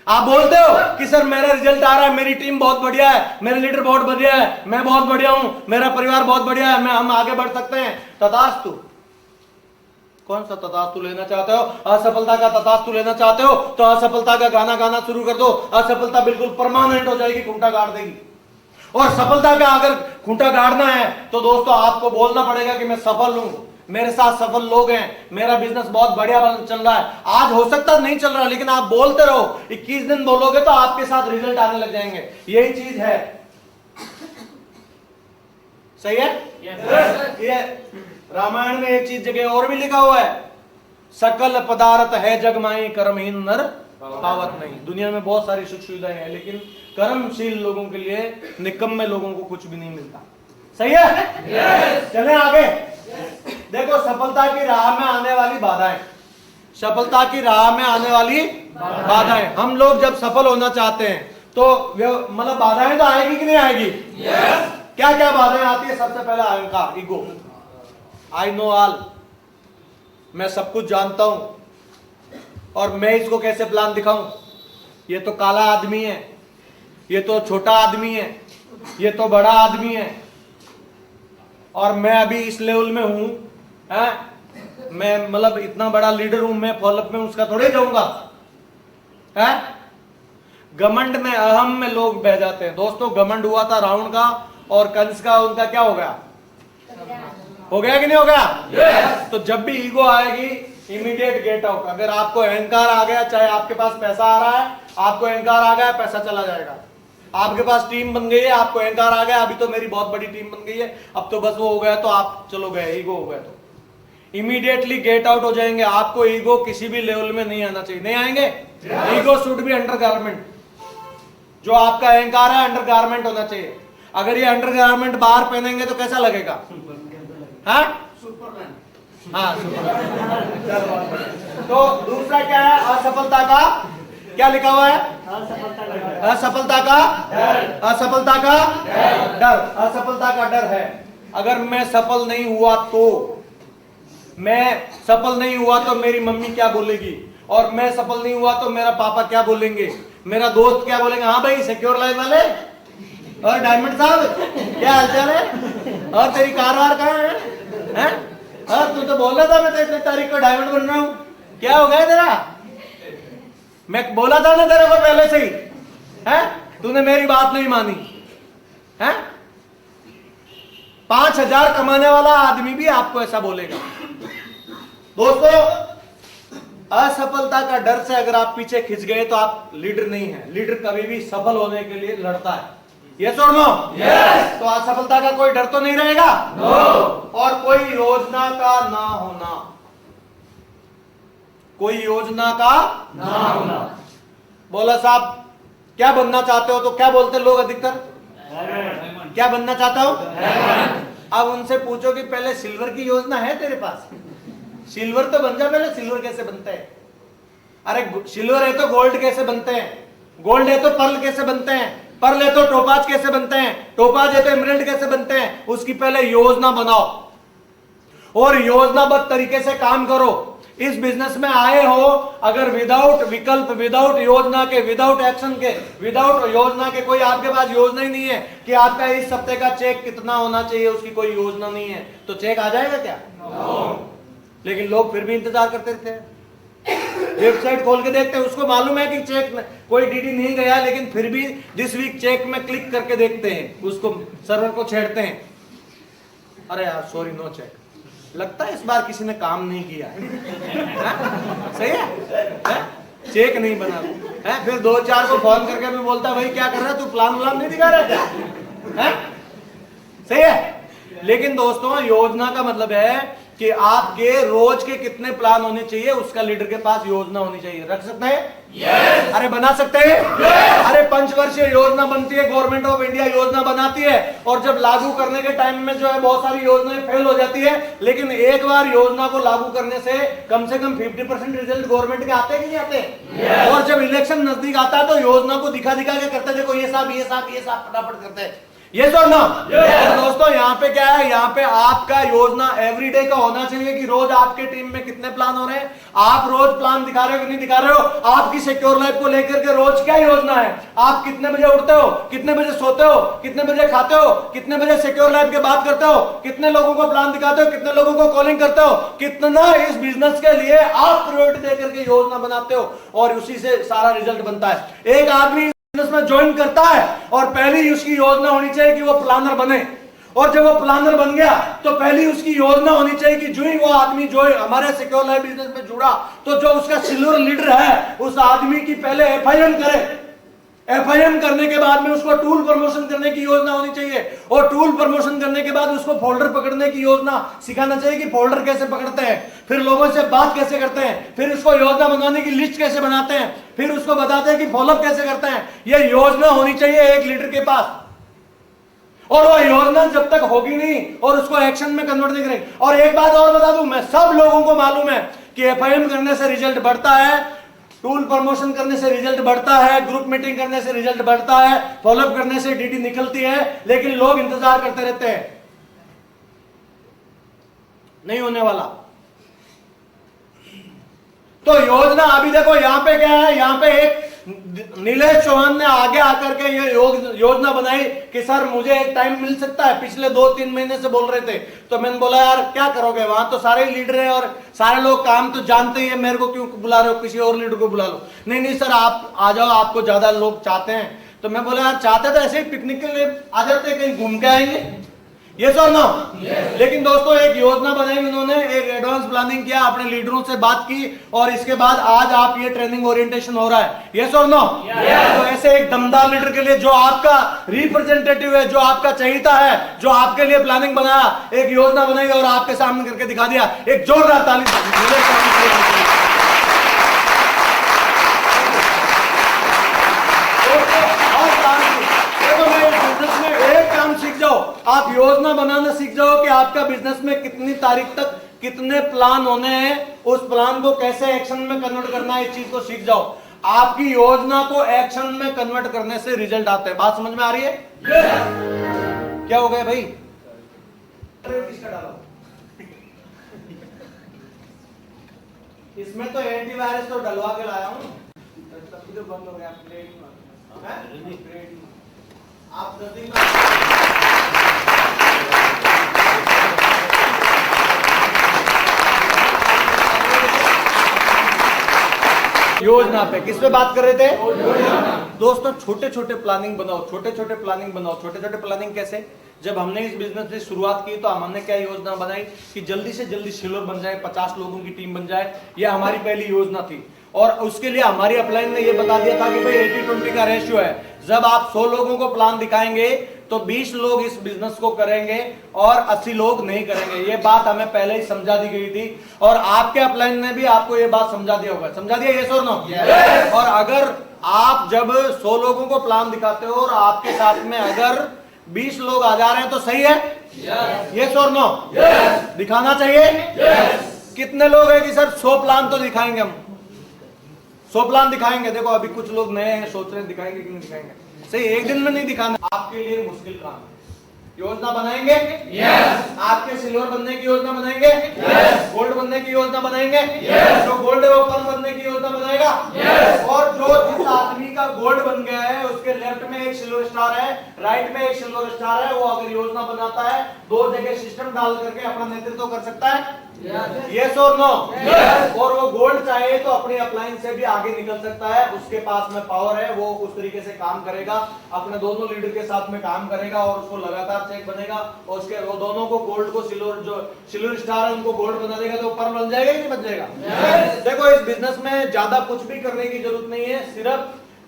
आप बोलते हो कि सर मेरा रिजल्ट आ रहा है, मेरी टीम बहुत बढ़िया है, मेरे लीडर बहुत बढ़िया है, मैं बहुत बढ़िया हूं, मेरा परिवार बहुत बढ़िया है, हम आगे बढ़ सकते हैं, तथास्तु। कौन सा तथास्तु लेना चाहते हो? असफलता का तथास्तु लेना चाहते हो तो असफलता का गाना गाना शुरू कर दो। असफलता बिल्कुल परमानेंट हो जाएगी, खूंटा गाड़ देगी। और सफलता का अगर खूंटा गाड़ना है तो दोस्तों आपको बोलना पड़ेगा कि मैं सफल हूं, मेरे साथ सफल लोग हैं, मेरा बिजनेस बहुत बढ़िया चल रहा है। आज हो सकता नहीं चल रहा, लेकिन आप बोलते रहो, 21 दिन बोलोगे तो आपके साथ रिजल्ट आने लग जाएंगे। यही चीज है, सही है? ये रामायण में एक चीज जगह और भी लिखा हुआ है, सकल पदार्थ है जगमाई कर्महीन नर पावत नहीं। दुनिया में बहुत सारी सुख सुविधाएं हैं, लेकिन कर्मशील लोगों के लिए, निकम्मे लोगों को कुछ भी नहीं मिलता। सही है? चलें आगे। देखो सफलता की राह में आने वाली बाधाएं, सफलता की राह में आने वाली बाधाएं। हम लोग जब सफल होना चाहते हैं तो मतलब बाधाएं तो आएगी कि नहीं आएगी? क्या क्या बाधाएं आती है? सबसे पहले अहंकार, ईगो। आई नो ऑल, मैं सब कुछ जानता हूं और मैं इसको कैसे प्लान दिखाऊं। ये तो काला आदमी है, ये तो छोटा आदमी है, ये तो बड़ा आदमी है और मैं अभी इस लेवल में हूं, मैं मतलब इतना बड़ा लीडर हूं, मैं फॉलोअप में उसका थोड़े जाऊंगा। घमंड में, अहम में लोग बह जाते हैं। दोस्तों घमंड हुआ था रावण का और कंस का, उनका क्या हो गया? हो गया कि नहीं हो गया? तो जब भी ईगो आएगी इमीडिएट गेट आउट। अगर आपको अहंकार आ गया, चाहे आपके पास पैसा आ रहा है, आपको अहंकार आ गया, पैसा चला जाएगा। आपके पास टीम बन गई है, आपको अहंकार आ गया, अभी तो मेरी बहुत बड़ी टीम बन गई है, अब तो बस वो हो गया तो आप चलो गए, ईगो हो गया तो इमीडिएटली गेट आउट हो जाएंगे। आपको ईगो किसी भी लेवल में नहीं आना चाहिए, नहीं आएंगे। Ego should be undergarment. जो आपका अहंकार है अंडरगारमेंट होना चाहिए। अगर ये अंडरगारमेंट बाहर पहनेंगे तो कैसा लगेगा? हाँ तो दूसरा क्या है? असफलता का क्या लिखा हुआ है? असफलता का असफलता का डर। असफलता का डर है। अगर मैं सफल नहीं हुआ तो, मैं सफल नहीं हुआ तो मेरी मम्मी क्या बोलेगी, और मैं सफल नहीं हुआ तो मेरा पापा क्या बोलेंगे, मेरा दोस्त क्या बोलेंगे। हाँ भाई सिक्योर लाइफ वाले और डायमंड साहब क्या हालचाल है, और तेरी कार वार कहाँ है? तू तो बोल रहा था मैं 23 तारीख को डायमंड बन रहा हूं, क्या हो गया तेरा? मैं बोला था ना तेरे को पहले से ही, तूने मेरी बात नहीं मानी। 5,000 कमाने वाला आदमी भी आपको ऐसा बोलेगा। दोस्तों असफलता का डर से अगर आप पीछे खिंच गए तो आप लीडर नहीं है। लीडर कभी भी सफल होने के लिए लड़ता है। यस और नो? यस। तो असफलता का कोई डर तो नहीं रहेगा? नो। और कोई योजना का ना होना, कोई योजना का ना होना। बोला साहब क्या बनना चाहते हो? तो क्या बोलते लोग अधिकतर? क्या बनना चाहता हो? अब उनसे पूछो कि पहले सिल्वर की योजना है तेरे पास? सिल्वर तो बन जा पहले। सिल्वर कैसे बनते हैं? अरे सिल्वर है तो गोल्ड कैसे बनते हैं? गोल्ड है तो पर्ल कैसे बनते हैं? पर्ल है तो टोपाज कैसे बनते हैं? टोपाज है तो एमराल्ड कैसे बनते हैं? उसकी पहले योजना बनाओ और योजनाबद्ध तरीके से काम करो। इस बिजनेस में आए हो अगर विदाउट विकल्प, विदाउट योजना के, विदाउट एक्शन के, विदाउट योजना के, कोई आपके पास योजना ही नहीं है कि आपका इस हफ्ते का चेक कितना होना चाहिए, उसकी कोई योजना नहीं है, तो चेक आ जाएगा क्या? लेकिन लोग फिर भी इंतजार करते रहते हैं। वेबसाइट खोल के देखते हैं, उसको मालूम है कि चेक कोई डीडी नहीं गया, लेकिन फिर भी दिस वीक चेक में क्लिक करके देखते हैं, उसको सर्वर को छेड़ते हैं। अरे यार सॉरी नो चेक, लगता है इस बार किसी ने काम नहीं किया है? सही है? चेक नहीं बना है। फिर 2-4 को फोन करके भी बोलता है भाई क्या कर रहा है तू, प्लान व्लान नहीं दिखा रहा क्या? सही है। लेकिन दोस्तों योजना का मतलब है कि आपके रोज के कितने प्लान होने चाहिए, उसका लीडर के पास योजना होनी चाहिए। रख सकते हैं? yes! अरे बना सकते हैं? yes! अरे पंचवर्षीय योजना बनती है, गवर्नमेंट ऑफ इंडिया योजना बनाती है, और जब लागू करने के टाइम में जो है बहुत सारी योजनाएं फेल हो जाती है, लेकिन एक बार योजना को लागू करने से कम 50% रिजल्ट गवर्नमेंट के आते हैं कि नहीं आते? yes! और जब इलेक्शन नजदीक आता है तो योजना को दिखा दिखा के करते हैं, देखो ये साहब ये साहब ये साहब फटाफट करते हैं। ये तो ना दोस्तों यहाँ पे क्या है, यहाँ पे आपका योजना एवरीडे का होना चाहिए कि रोज आपके टीम में कितने प्लान हो रहे हैं, आप रोज प्लान दिखा रहे हो कि नहीं दिखा रहे हो, आपकी सिक्योर लाइफ को लेकर के रोज क्या योजना है, आप कितने बजे उठते हो, कितने बजे सोते हो, कितने बजे खाते हो, कितने बजे सिक्योर लाइफ की बात करते हो, कितने लोगों को प्लान दिखाते हो, कितने लोगों को कॉलिंग करते हो, कितना इस बिजनेस के लिए आप प्रायोरिटी देकर के योजना बनाते हो, और उसी से सारा रिजल्ट बनता है। एक आदमी बिजनेस में ज्वाइन करता है और पहली उसकी योजना होनी चाहिए कि वो प्लानर बने, और जब वो प्लानर बन गया तो पहली उसकी योजना होनी चाहिए कि जो ही वो आदमी जो हमारे सिक्योर लाइफ बिजनेस में जुड़ा तो जो उसका सिल्वर लीडर है उस आदमी की पहले एफआईएम करे, एफआईएम करने के बाद में उसको टूल प्रमोशन करने की योजना होनी चाहिए, और टूल प्रमोशन करने के बाद उसको फोल्डर पकड़ने की योजना सिखाना चाहिए कि फोल्डर कैसे पकड़ते हैं, फिर लोगों से बात कैसे करते हैं, फिर उसको योजना बनाने की लिस्ट कैसे बनाते हैं, फिर उसको बताते हैं कि फॉलोअप कैसे करते हैं। यह योजना होनी चाहिए एक लीडर के पास, और वो योजना जब तक होगी नहीं और उसको एक्शन में कन्वर्ट नहीं करेंगे। और एक बात और बता दूं, मैं सब लोगों को मालूम है कि एफआईएम करने से रिजल्ट बढ़ता है, टूल प्रमोशन करने से रिजल्ट बढ़ता है, ग्रुप मीटिंग करने से रिजल्ट बढ़ता है, फॉलोअप करने से डीडी निकलती है, लेकिन लोग इंतजार करते रहते हैं, नहीं होने वाला। तो योजना अभी देखो यहां पे क्या है, यहां पे एक नीलेश चौहान ने आगे आकर के ये योजना बनाई कि सर मुझे एक टाइम मिल सकता है, पिछले 2-3 महीने से बोल रहे थे, तो मैंने बोला यार क्या करोगे, वहां तो सारे ही लीडर हैं और सारे लोग काम तो जानते ही है, मेरे को क्यों बुला रहे हो, किसी और लीडर को बुला लो। नहीं नहीं सर आप आ जाओ, आपको ज्यादा लोग चाहते हैं। तो मैं बोला यार चाहते तो ऐसे ही पिकनिक के लिए आ जाते, कहीं घूम के आएंगे, ये सर ना। लेकिन दोस्तों एक योजना बनाई उन्होंने, एक एडवांस प्लानिंग किया, अपने लीडरों से बात की, और इसके बाद आज आप ये ट्रेनिंग ओरिएंटेशन हो रहा है, ये सर नो। तो ऐसे एक दमदार लीडर के लिए जो आपका रिप्रेजेंटेटिव है, जो आपका चहेता है, जो आपके लिए प्लानिंग बनाया, एक योजना बनाई और आपके सामने करके दिखा दिया, एक जोरदार ताली। सीख जाओ, आप योजना बनाना सीख जाओ कि आपका बिजनेस में कितनी तारीख तक कितने प्लान होने हैं, उस प्लान को कैसे एक्शन में कन्वर्ट करना है, इस चीज को सीख जाओ। आपकी योजना को एक्शन में कन्वर्ट करने से रिजल्ट आते हैं। बात समझ में आ रही है? क्या हो गया भाई? किसका डाला? इसमें तो एंटीवायरस तो डलवा के लाया हूं, तो बंद हो गया आप जल्दी योजना पे किस पे बात कर रहे थे? दोस्तों छोटे छोटे प्लानिंग बनाओ, छोटे छोटे प्लानिंग बनाओ। छोटे छोटे प्लानिंग कैसे? जब हमने इस बिजनेस की शुरुआत की तो हमने क्या योजना बनाई कि जल्दी से जल्दी सिल्वर बन जाए, 50 लोगों की टीम बन जाए, यह हमारी पहली योजना थी। और उसके लिए हमारी अपलाइन ने यह बता दिया था कि भाई 80-20 का रेशियो है, जब आप 100 लोगों को प्लान दिखाएंगे तो 20 लोग इस बिजनेस को करेंगे और 80 लोग नहीं करेंगे। ये बात हमें पहले ही समझा दी गई थी, और आपके अपलाइन ने भी आपको ये बात समझा दिया होगा। समझा दिया, यस और नो? और अगर आप जब 100 लोगों को प्लान दिखाते हो और आपके साथ में अगर 20 लोग आ जा रहे हैं तो सही है? यस और नो? दिखाना चाहिए। कितने लोग हैं कि सर 100 प्लान तो दिखाएंगे, हम 100 प्लान दिखाएंगे। देखो अभी कुछ लोग नए हैं, सोच रहे हैं दिखाएंगे कि नहीं दिखाएंगे। सही, एक दिन में नहीं दिखाना, आपके लिए मुश्किल काम है। योजना बनाएंगे, यस। आपके सिल्वर बनने की योजना बनाएंगे, यस। गोल्ड बनने की योजना बनाएंगे, यस। जो गोल्ड है वो पर्ल बनने की योजना बनाएगा, यस। और जो जिस आदमी का गोल्ड बन गया है उसके लेफ्ट में एक सिल्वर स्टार है, राइट में एक सिल्वर स्टार है, वो अगर योजना बनाता है 2 जगह सिस्टम डाल करके अपना नेतृत्व कर सकता है, यस और नो? और वो गोल्ड चाहे तो अपनी अपलाइन से भी आगे निकल सकता है, उसके पास में पावर है, वो उस तरीके से काम करेगा, अपने दोनों लीडर के साथ में काम करेगा और उसको लगातार चेक बनेगा, और उसके वो दोनों को गोल्ड को सिल्वर, जो सिल्वर स्टार है उनको गोल्ड बना देगा तो पर्ल बन जाएगा कि नहीं बन जाएगा? देखो इस बिजनेस में ज्यादा कुछ भी करने की जरूरत नहीं है, सिर्फ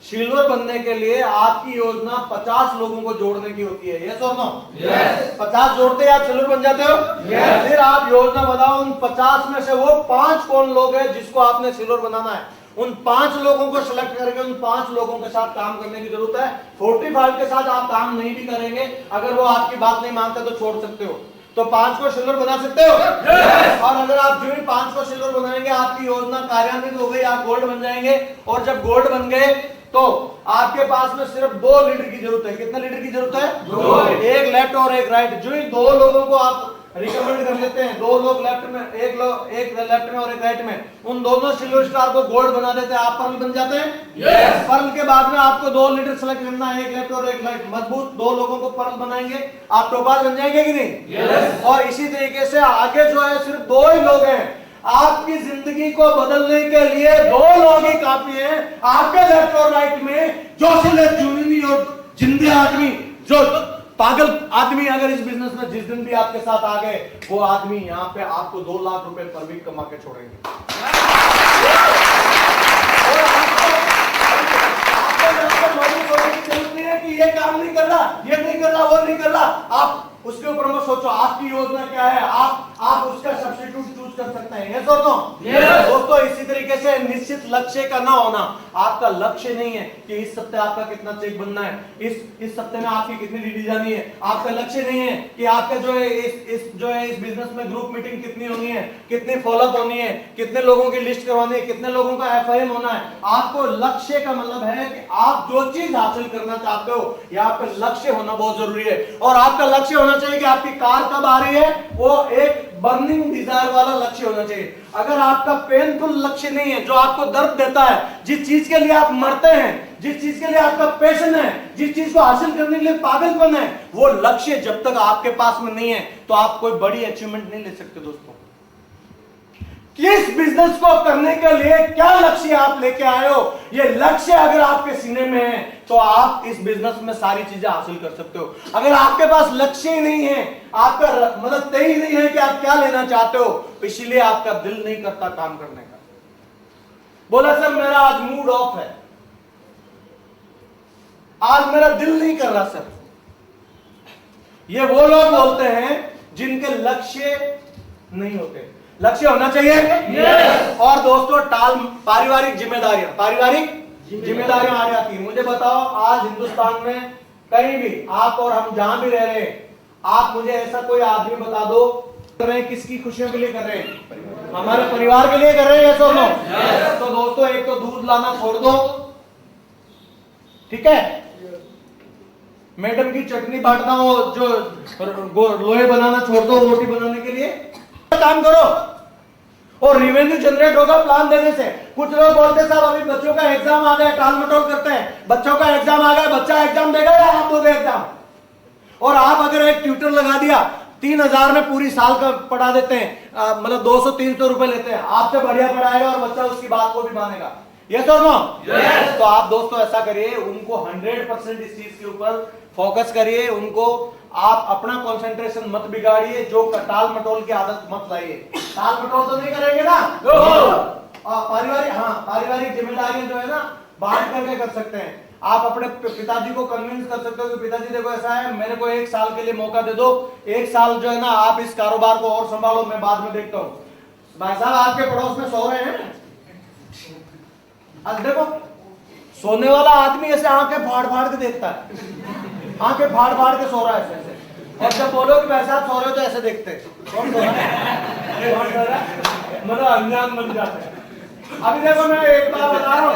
सिल्वर बनने के लिए आपकी योजना 50 लोगों को जोड़ने की होती है। यस और नो? यस। 50 जोड़ते आप सिल्वर बन जाते हो। यस। फिर आप योजना बनाओ, उन 50 में से वो 5 कौन लोग हैं जिसको आपने सिल्वर बनाना है। उन 5 लोगों को सिलेक्ट करके उन 5 लोगों के साथ काम करने की जरूरत है। 45 के साथ आप काम नहीं भी करेंगे, अगर वो आपकी बात नहीं मानते तो छोड़ सकते हो। तो 5 को सिल्वर बना सकते हो। yes! और अगर आप जो ही 5 को सिल्वर बनाएंगे, आपकी योजना कार्यान्वित हो गई, आप गोल्ड बन जाएंगे। और जब गोल्ड बन गए तो आपके पास में सिर्फ 2 लीडर की जरूरत है। कितने लीडर की जरूरत है? 2। एक लेफ्ट और एक राइट। जो ही 2 लोगों को आप रिकमेंड कर लेते हैं, 2 लोग लेफ्ट में, एक लेफ्ट में और एक राइट में, उन दोनों सिल्वर स्टार को गोल्ड बना देते हैं, आप पर्ल बन जाते हैं। yes! पर्ल के बाद में आपको 2 लीडर सेलेक्ट करना है, एक लेफ्ट और एक राइट। मजबूत 2 लोगों को पर्ल बनाएंगे, आप टोपाज बन जाएंगे कि नहीं? yes! और इसी तरीके से आगे जो है सिर्फ 2 ही लोग हैं। आपकी जिंदगी को बदलने के लिए 2 लोग ही काफी हैं। आपके लेफ्ट और राइट में जोशीले जुनूनी और जिंदे आदमी, जो पागल आदमी अगर इस बिजनेस में जिस दिन भी आपके साथ आ गए, वो आदमी यहाँ पे आपको 2 लाख रुपए पर वीक कमा के छोड़ेंगे। कि ये काम नहीं कर रहा, ये नहीं कर रहा, वो नहीं कर रहा, आप उसके ऊपर मत सोचो। आपकी योजना क्या है, आप उसका सब्स्टिट्यूट चूज कर सकते हैं। यस और नो? यस। दोस्तों, इसी तरीके से निश्चित लक्ष्य का ना होना। आपका लक्ष्य नहीं है कि इस सप्ताह आपका कितना चेक बनना है, इस सप्ताह में आपकी कितनी डीडी जानी है। आपका लक्ष्य नहीं है कि आपका जो है इस बिजनेस में ग्रुप मीटिंग कितनी होनी है, कितनी फॉलोअप होनी है, कितने लोगों की लिस्ट करवानी है, कितने लोगों का एफआईएम होना है। आपको लक्ष्य का मतलब है कि आप जो चीज हासिल करना चाहते हो, यहाँ पे लक्ष्य होना बहुत जरूरी है। और आपका लक्ष्य होना चाहिए कि आपकी कार कब आ रही है, वो एक बर्निंग डिजायर वाला लक्ष्य होना चाहिए। अगर आपका पेनफुल लक्ष्य नहीं है, जो आपको दर्द देता है, जिस चीज के लिए आप मरते हैं, जिस चीज के लिए आपका पैशन है, जिस चीज को हासिल करने के लिए पागलपन है, वो लक्ष्य जब तक आपके पास में नहीं है तो आप कोई बड़ी अचीवमेंट नहीं ले सकते। दोस्तों, किस बिजनेस को करने के लिए क्या लक्ष्य आप लेके आए हो, ये लक्ष्य अगर आपके सीने में है तो आप इस बिजनेस में सारी चीजें हासिल कर सकते हो। अगर आपके पास लक्ष्य ही नहीं है, आपका मतलब तय ही नहीं है कि आप क्या लेना चाहते हो, तो इसीलिए आपका दिल नहीं करता काम करने का। बोला सर मेरा आज मूड ऑफ है, आज मेरा दिल नहीं कर रहा सर। ये वो लोग बोलते हैं जिनके लक्ष्य नहीं होते। लक्ष्य होना चाहिए। yes! और दोस्तों, पारिवारिक जिम्मेदारियां आ जाती है। मुझे बताओ, आज हिंदुस्तान में कहीं भी आप और हम जहां भी रह रहे हैं, आप मुझे ऐसा कोई आदमी बता दो, कर रहे हैं किसकी खुशियों के लिए कर रहे हैं? हमारे परिवार के लिए कर रहे हैं। ऐसा नो? तो दोस्तों, एक तो दूध लाना छोड़ दो, ठीक है? मैडम की चटनी बांटना हो, जो लोहे बनाना छोड़ दो रोटी बनाने के लिए, काम करो। और रेवेन्यू जनरेट होगा प्लान देने से। कुछ लोग बोलते साहब अभी बच्चों का एग्जाम आ गया, टाल मटोल करते हैं। बच्चों का एग्जाम आ गया, बच्चा एग्जाम देगा या आप दोगे एग्जाम? और आप अगर एक ट्यूटर लगा दिया, 3000 में पूरी साल का पढ़ा देते हैं, मतलब 200-300 रुपए लेते हैं, आपसे बढ़िया पढ़ाएगा और बच्चा उसकी बात को भी मानेगा। यस और नो? यस। तो आप दोस्तों ऐसा करिए, उनको 100% इस चीज के ऊपर फोकस करिए। उनको आप अपना कंसंट्रेशन मत बिगाड़िए, जो टाल मटोल की आदत मत लाइए। टाल मटोल तो नहीं करेंगे ना? पारिवारिक जिम्मेदारियां जो है ना, बांट करके कर सकते हैं। आप अपने पिताजी को कन्विंस कर सकते हो कि पिताजी देखो ऐसा है, मेरे को 1 साल के लिए मौका दे दो, 1 साल जो है ना आप इस कारोबार को और संभालो, मैं बाद में देखता हूँ। भाई साहब आपके पड़ोस में सो रहे हैं, अब देखो सोने वाला आदमी ऐसे आंखें फाड़ फाड़ के देखता है, आंखें फाड़ फाड़ के सो रहा है ऐसे। और जब बोलो कि भाई साहब सो रहे हो तो ऐसे देखते हैं, कौन सो रहा है? मतलब अनजान बन जाते हैं। अभी देखो मैं एक बार बता रहा हूँ,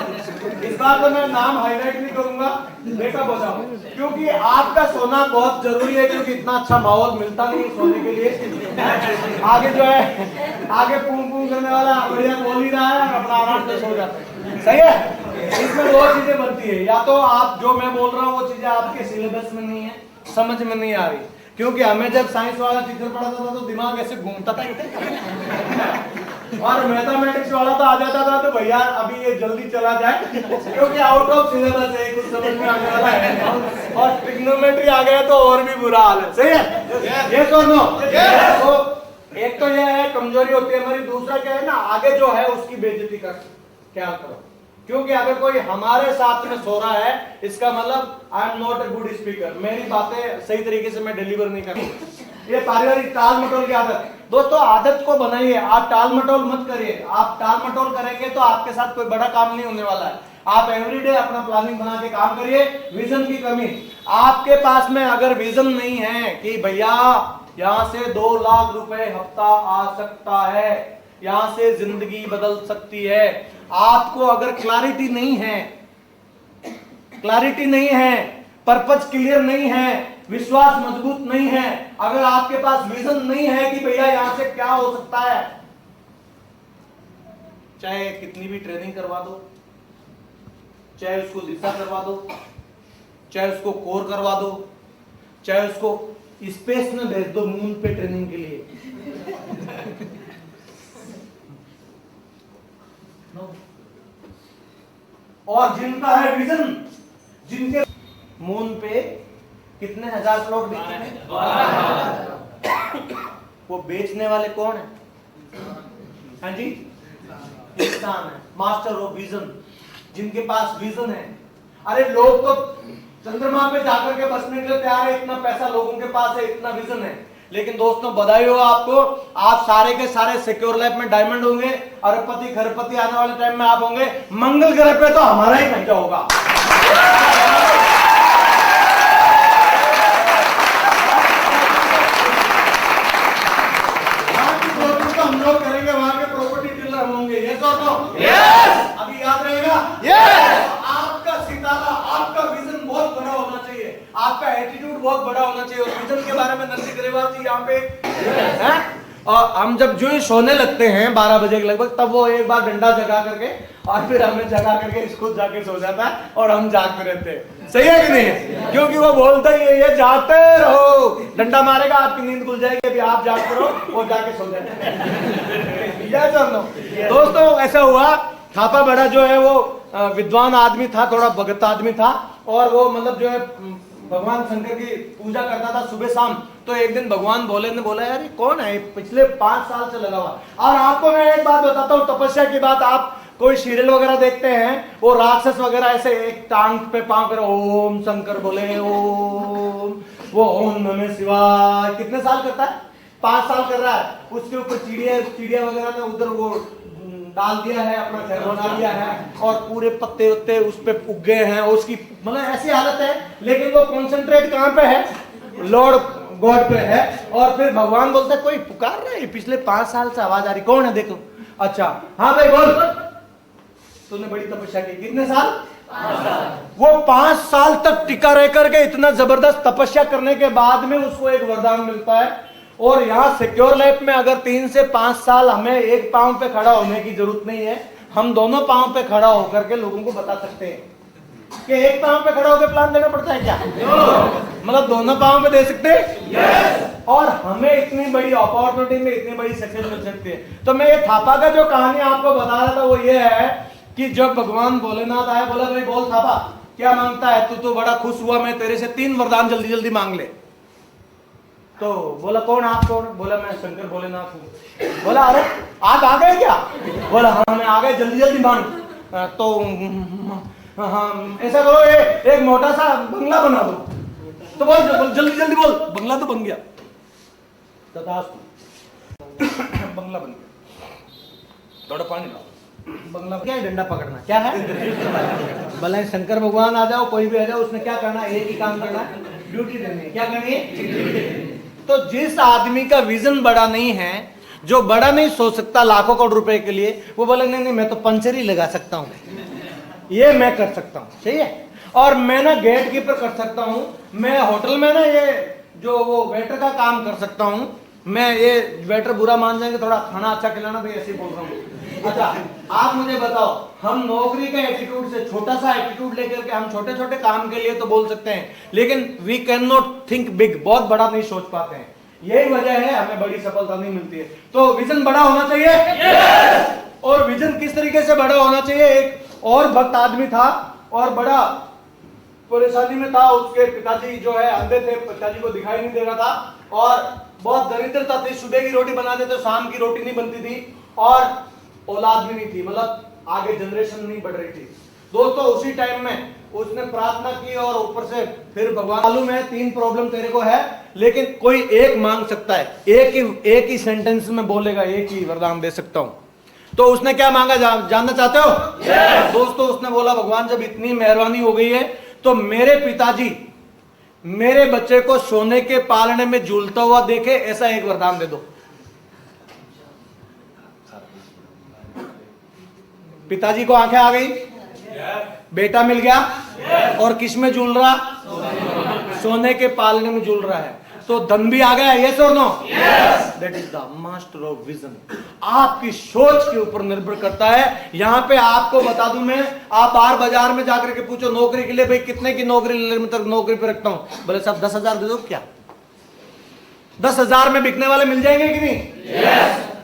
इस बार तो मैं नाम हाईलाइट नहीं करूंगा, बेटा बताओ, क्योंकि आपका सोना बहुत जरूरी है, क्योंकि इतना अच्छा माहौल मिलता नहीं सोने के लिए। आगे जो है, आगे पूम पूम करने वाला बढ़िया बोल ही रहा है, अपना आराम से सो जाता है। सही है? इसमें 2 चीजें बनती है, या तो आप जो मैं बोल रहा हूँ वो चीजें आपके सिलेबस में नहीं है, समझ में नहीं आ रही। क्योंकि हमें जब साइंस वाला टीचर पढ़ाता था तो दिमाग ऐसे घूमता था और मैथमेटिक्स वाला तो आ जाता था तो भैया अभी ये जल्दी चला जाए, क्योंकि आउट ऑफ सिलेबस है, कुछ समझ में आने वाला है। और ट्रिग्नोमेट्री आ गया तो और भी बुरा हाल है। सही है? ये तो नो। तो एक तो ये है कमजोरी होती है हमारी, दूसरा क्या है ना, आगे जो है उसकी बेइज्जती कर क्या करो, क्योंकि अगर कोई हमारे साथ में सो रहा है इसका मतलब I am not a good speaker, मेरी बातें सही तरीके से मैं डिलीवर नहीं कर। ये पारिवारिक टाल मटोल की आदत, दोस्तों आदत को बनाइए, आप टाल मटोल मत करिए। आप टाल मटोल करेंगे तो आपके साथ कोई बड़ा काम नहीं होने वाला है। आप एवरीडे अपना प्लानिंग बना के काम करिए। विजन की कमी, आपके पास में अगर विजन नहीं है कि भैया यहां से 2 लाख रुपए हफ्ता आ सकता है, यहां से जिंदगी बदल सकती है, आपको अगर क्लैरिटी नहीं है, पर्पस क्लियर नहीं है, विश्वास मजबूत नहीं है, अगर आपके पास विजन नहीं है कि भैया यहां से क्या हो सकता है, चाहे कितनी भी ट्रेनिंग करवा दो, चाहे उसको दिशा करवा दो, चाहे उसको कोर करवा दो, चाहे उसको स्पेस में भेज दो मून पे ट्रेनिंग के लिए, और जिनका है विजन, जिनके मून पे कितने हजार प्लॉट बिकते हैं, वो बेचने वाले कौन है? हाँ जी, इंसान है, मास्टर ऑफ विजन, जिनके पास विजन है। अरे लोग तो चंद्रमा पे जाकर के बसने के लिए तैयार है, इतना पैसा लोगों के पास है, इतना विजन है। लेकिन दोस्तों बधाई हो आपको, आप सारे के सारे सिक्योर लाइफ में डायमंड होंगे, अरबपति खरबपति आने वाले टाइम में आप होंगे। मंगल ग्रह पे तो हमारा ही खर्चा होगा। हम लोग करेंगे, वहां के प्रॉपर्टी डीलर हम होंगे। यस और नो? यस। अभी याद रहेगा? यस। आपका सितारा, आपका विजन बहुत बड़ा होना चाहिए, आपका एटीट्यूड बहुत बड़ा होना चाहिए। और विजन के बारे में नरसिंह ग्रेवाल जी यहाँ पे हैं। और हम जब जो ही सोने लगते हैं 12 बजे के लगभग, तब वो एक बार डंडा जगा करके और फिर हमें जगा करके इसको जाके सो जाता है और हम जागते रहते हैं। सही है कि नहीं? क्योंकि वो बोलता ही है, ये जागते रहो, डंडा मारेगा आपकी नींद खुल जाएगी, अभी आप जागते रहो, वो जाके सो जाएगा। दोस्तों ऐसा हुआ, थापा बड़ा जो है वो विद्वान आदमी था, थोड़ा भगत आदमी था, और वो मतलब जो है भगवान शंकर की पूजा करता था सुबह शाम। तो एक दिन भगवान भोले ने बोला, यार ये कौन है, पिछले 5 साल से लगा हुआ। और आपको मैं एक बात बताता हूँ, तपस्या की बात, आप कोई सीरियल वगैरह देखते हैं, वो राक्षस वगैरह ऐसे एक टांग पे पांव कर ओम शंकर बोले ओम, वो ओम नमः शिवाय कितने साल करता है? 5 साल कर रहा है। उसके ऊपर चिड़िया वगैरह ने उधर वो डाल दिया है, अपना घर बना दिया है, और पूरे पत्ते उत्ते उस पे उग गए हैं, उसकी मतलब ऐसी हालत है। लेकिन वो कॉन्सेंट्रेट कहां पे है? लॉर्ड गॉड पे है। और फिर भगवान बोलता है, कोई पुकार रहा है, पिछले 5 साल से आवाज आ रही, कौन है देखो। अच्छा हाँ भाई बोल, तूने बड़ी तपस्या की, कितने साल? 5 साल। वो 5 साल तक टिका रह करके इतना जबरदस्त तपस्या करने के बाद में उसको एक वरदान मिलता है। और यहाँ सिक्योर लाइफ में अगर 3 से 5 साल हमें एक पांव पे खड़ा होने की जरूरत नहीं है, हम दोनों पांव पे खड़ा होकर के लोगों को बता सकते हैं कि एक पांव पे खड़ा होकर प्लान देना पड़ता है क्या? मतलब दोनों पांव पे दे सकते हैं। yes! और हमें इतनी बड़ी अपॉर्चुनिटी में इतनी बड़ी सक्सेस मिल सकती है। तो मैं ये थापा का जो कहानी आपको बता रहा था वो ये है कि जब भगवान भोलेनाथ आए, बोला भाई बोल थापा क्या मांगता है, तू तो बड़ा खुश हुआ, मैं तेरे से 3 वरदान जल्दी जल्दी मांग ले। तो बोला कौन आप कौन? बोला मैं शंकर भोलेनाथ हूँ। बोला अरे आप आ गए क्या? बोला हाँ मैं आ गए, जल्दी जल्दी मांग। तो हाँ ऐसा करो, एक मोटा सा बंगला बना दो। तो बोल जल्दी जल्दी बोल, बंगला तो बन गया, बंगला बन गया। थोड़ा पानी लाओ। बंगला क्या है? डंडा पकड़ना। क्या है? भले शंकर भगवान आ जाओ, कोई भी आ जाओ, उसने क्या करना है? एक ही काम करना है, ड्यूटी देनी है। क्या करनी है? तो जिस आदमी का विजन बड़ा नहीं है, जो बड़ा नहीं सोच सकता लाखों करोड़ रुपए के लिए, वो बोले नहीं मैं तो पंचर ही लगा सकता हूँ, ये मैं कर सकता हूँ। सही है। और मैं ना गेट कीपर कर सकता हूँ, मैं होटल में ना ये जो वो वेटर का काम कर सकता हूँ। मैं ये वेटर बुरा मान जाएंगे, थोड़ा खाना अच्छा खिलाना, भाई ऐसे ही बोल रहा हूँ। अच्छा आप मुझे बताओ, हम नौकरी के एटीट्यूड से, छोटा सा एटीट्यूड लेकर के हम छोटे छोटे काम के लिए तो बोल सकते हैं, लेकिन we can not think big, बहुत बड़ा नहीं सोच पाते हैं। यही वजह है हमें बड़ी सफलता नहीं मिलती है। तो विजन बड़ा होना चाहिए। yes! और विजन किस तरीके से बड़ा होना चाहिए? एक और भक्त आदमी था और बड़ा परेशानी में था, उसके पिताजी जो है अंधे थे, पिताजी को दिखाई नहीं दे रहा था, और बहुत दरिद्रता थी, सुबह की रोटी बनाते थे, शाम की रोटी नहीं बनती थी, और औलाद भी नहीं थी, मतलब आगे जनरेशन नहीं बढ़ रही थी। दोस्तों उसी टाइम में उसने प्रार्थना की और ऊपर से फिर भगवान, मालूम है 3 प्रॉब्लम तेरे को है, लेकिन कोई एक मांग सकता है, एक ही सेंटेंस में बोलेगा, एक ही वरदान दे सकता हूं। तो उसने क्या मांगा जानना चाहते हो? दोस्तों उसने बोला भगवान जब इतनी मेहरबानी हो गई है तो मेरे पिताजी मेरे बच्चे को सोने के पालने में झूलता हुआ देखे, ऐसा एक वरदान दे दो। पिताजी को आंखें आ गई, बेटा मिल गया, और किस में झूल रहा? सोने के पालने में झूल रहा है, तो धन भी आ गया। यस और no? That is the master of vision. आपकी सोच के ऊपर निर्भर करता है। यहां पे आपको बता दूं मैं, आप बाहर बाजार में जाकर के पूछो नौकरी के लिए, भाई कितने की नौकरी ले, मैं तक नौकरी पे रखता हूं, बोले साहब 10,000 दे दो। क्या 10,000 में बिकने वाले मिल जाएंगे कि नहीं?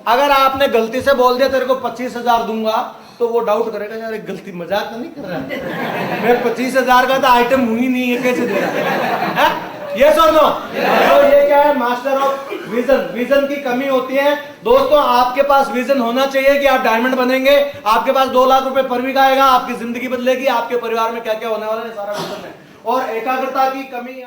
अगर आपने गलती से बोल दिया तेरे को 25,000 दूंगा, तो वो डाउट करेगा यार एक गलती, मजाक तो नहीं कर रहा है, मैं 25,000 का तो आइटम हूं ही नहीं है, कैसे दे रहा है? यस और नो? तो ये क्या है? Master of vision. विजन की कमी होती है दोस्तों। आपके पास विजन होना चाहिए कि आप डायमंड बनेंगे, आपके पास 2 लाख रुपए पर वीक आएगा, आपकी जिंदगी बदलेगी, आपके परिवार में क्या क्या होने वाला है, सारा विजन है। और एकाग्रता की कमी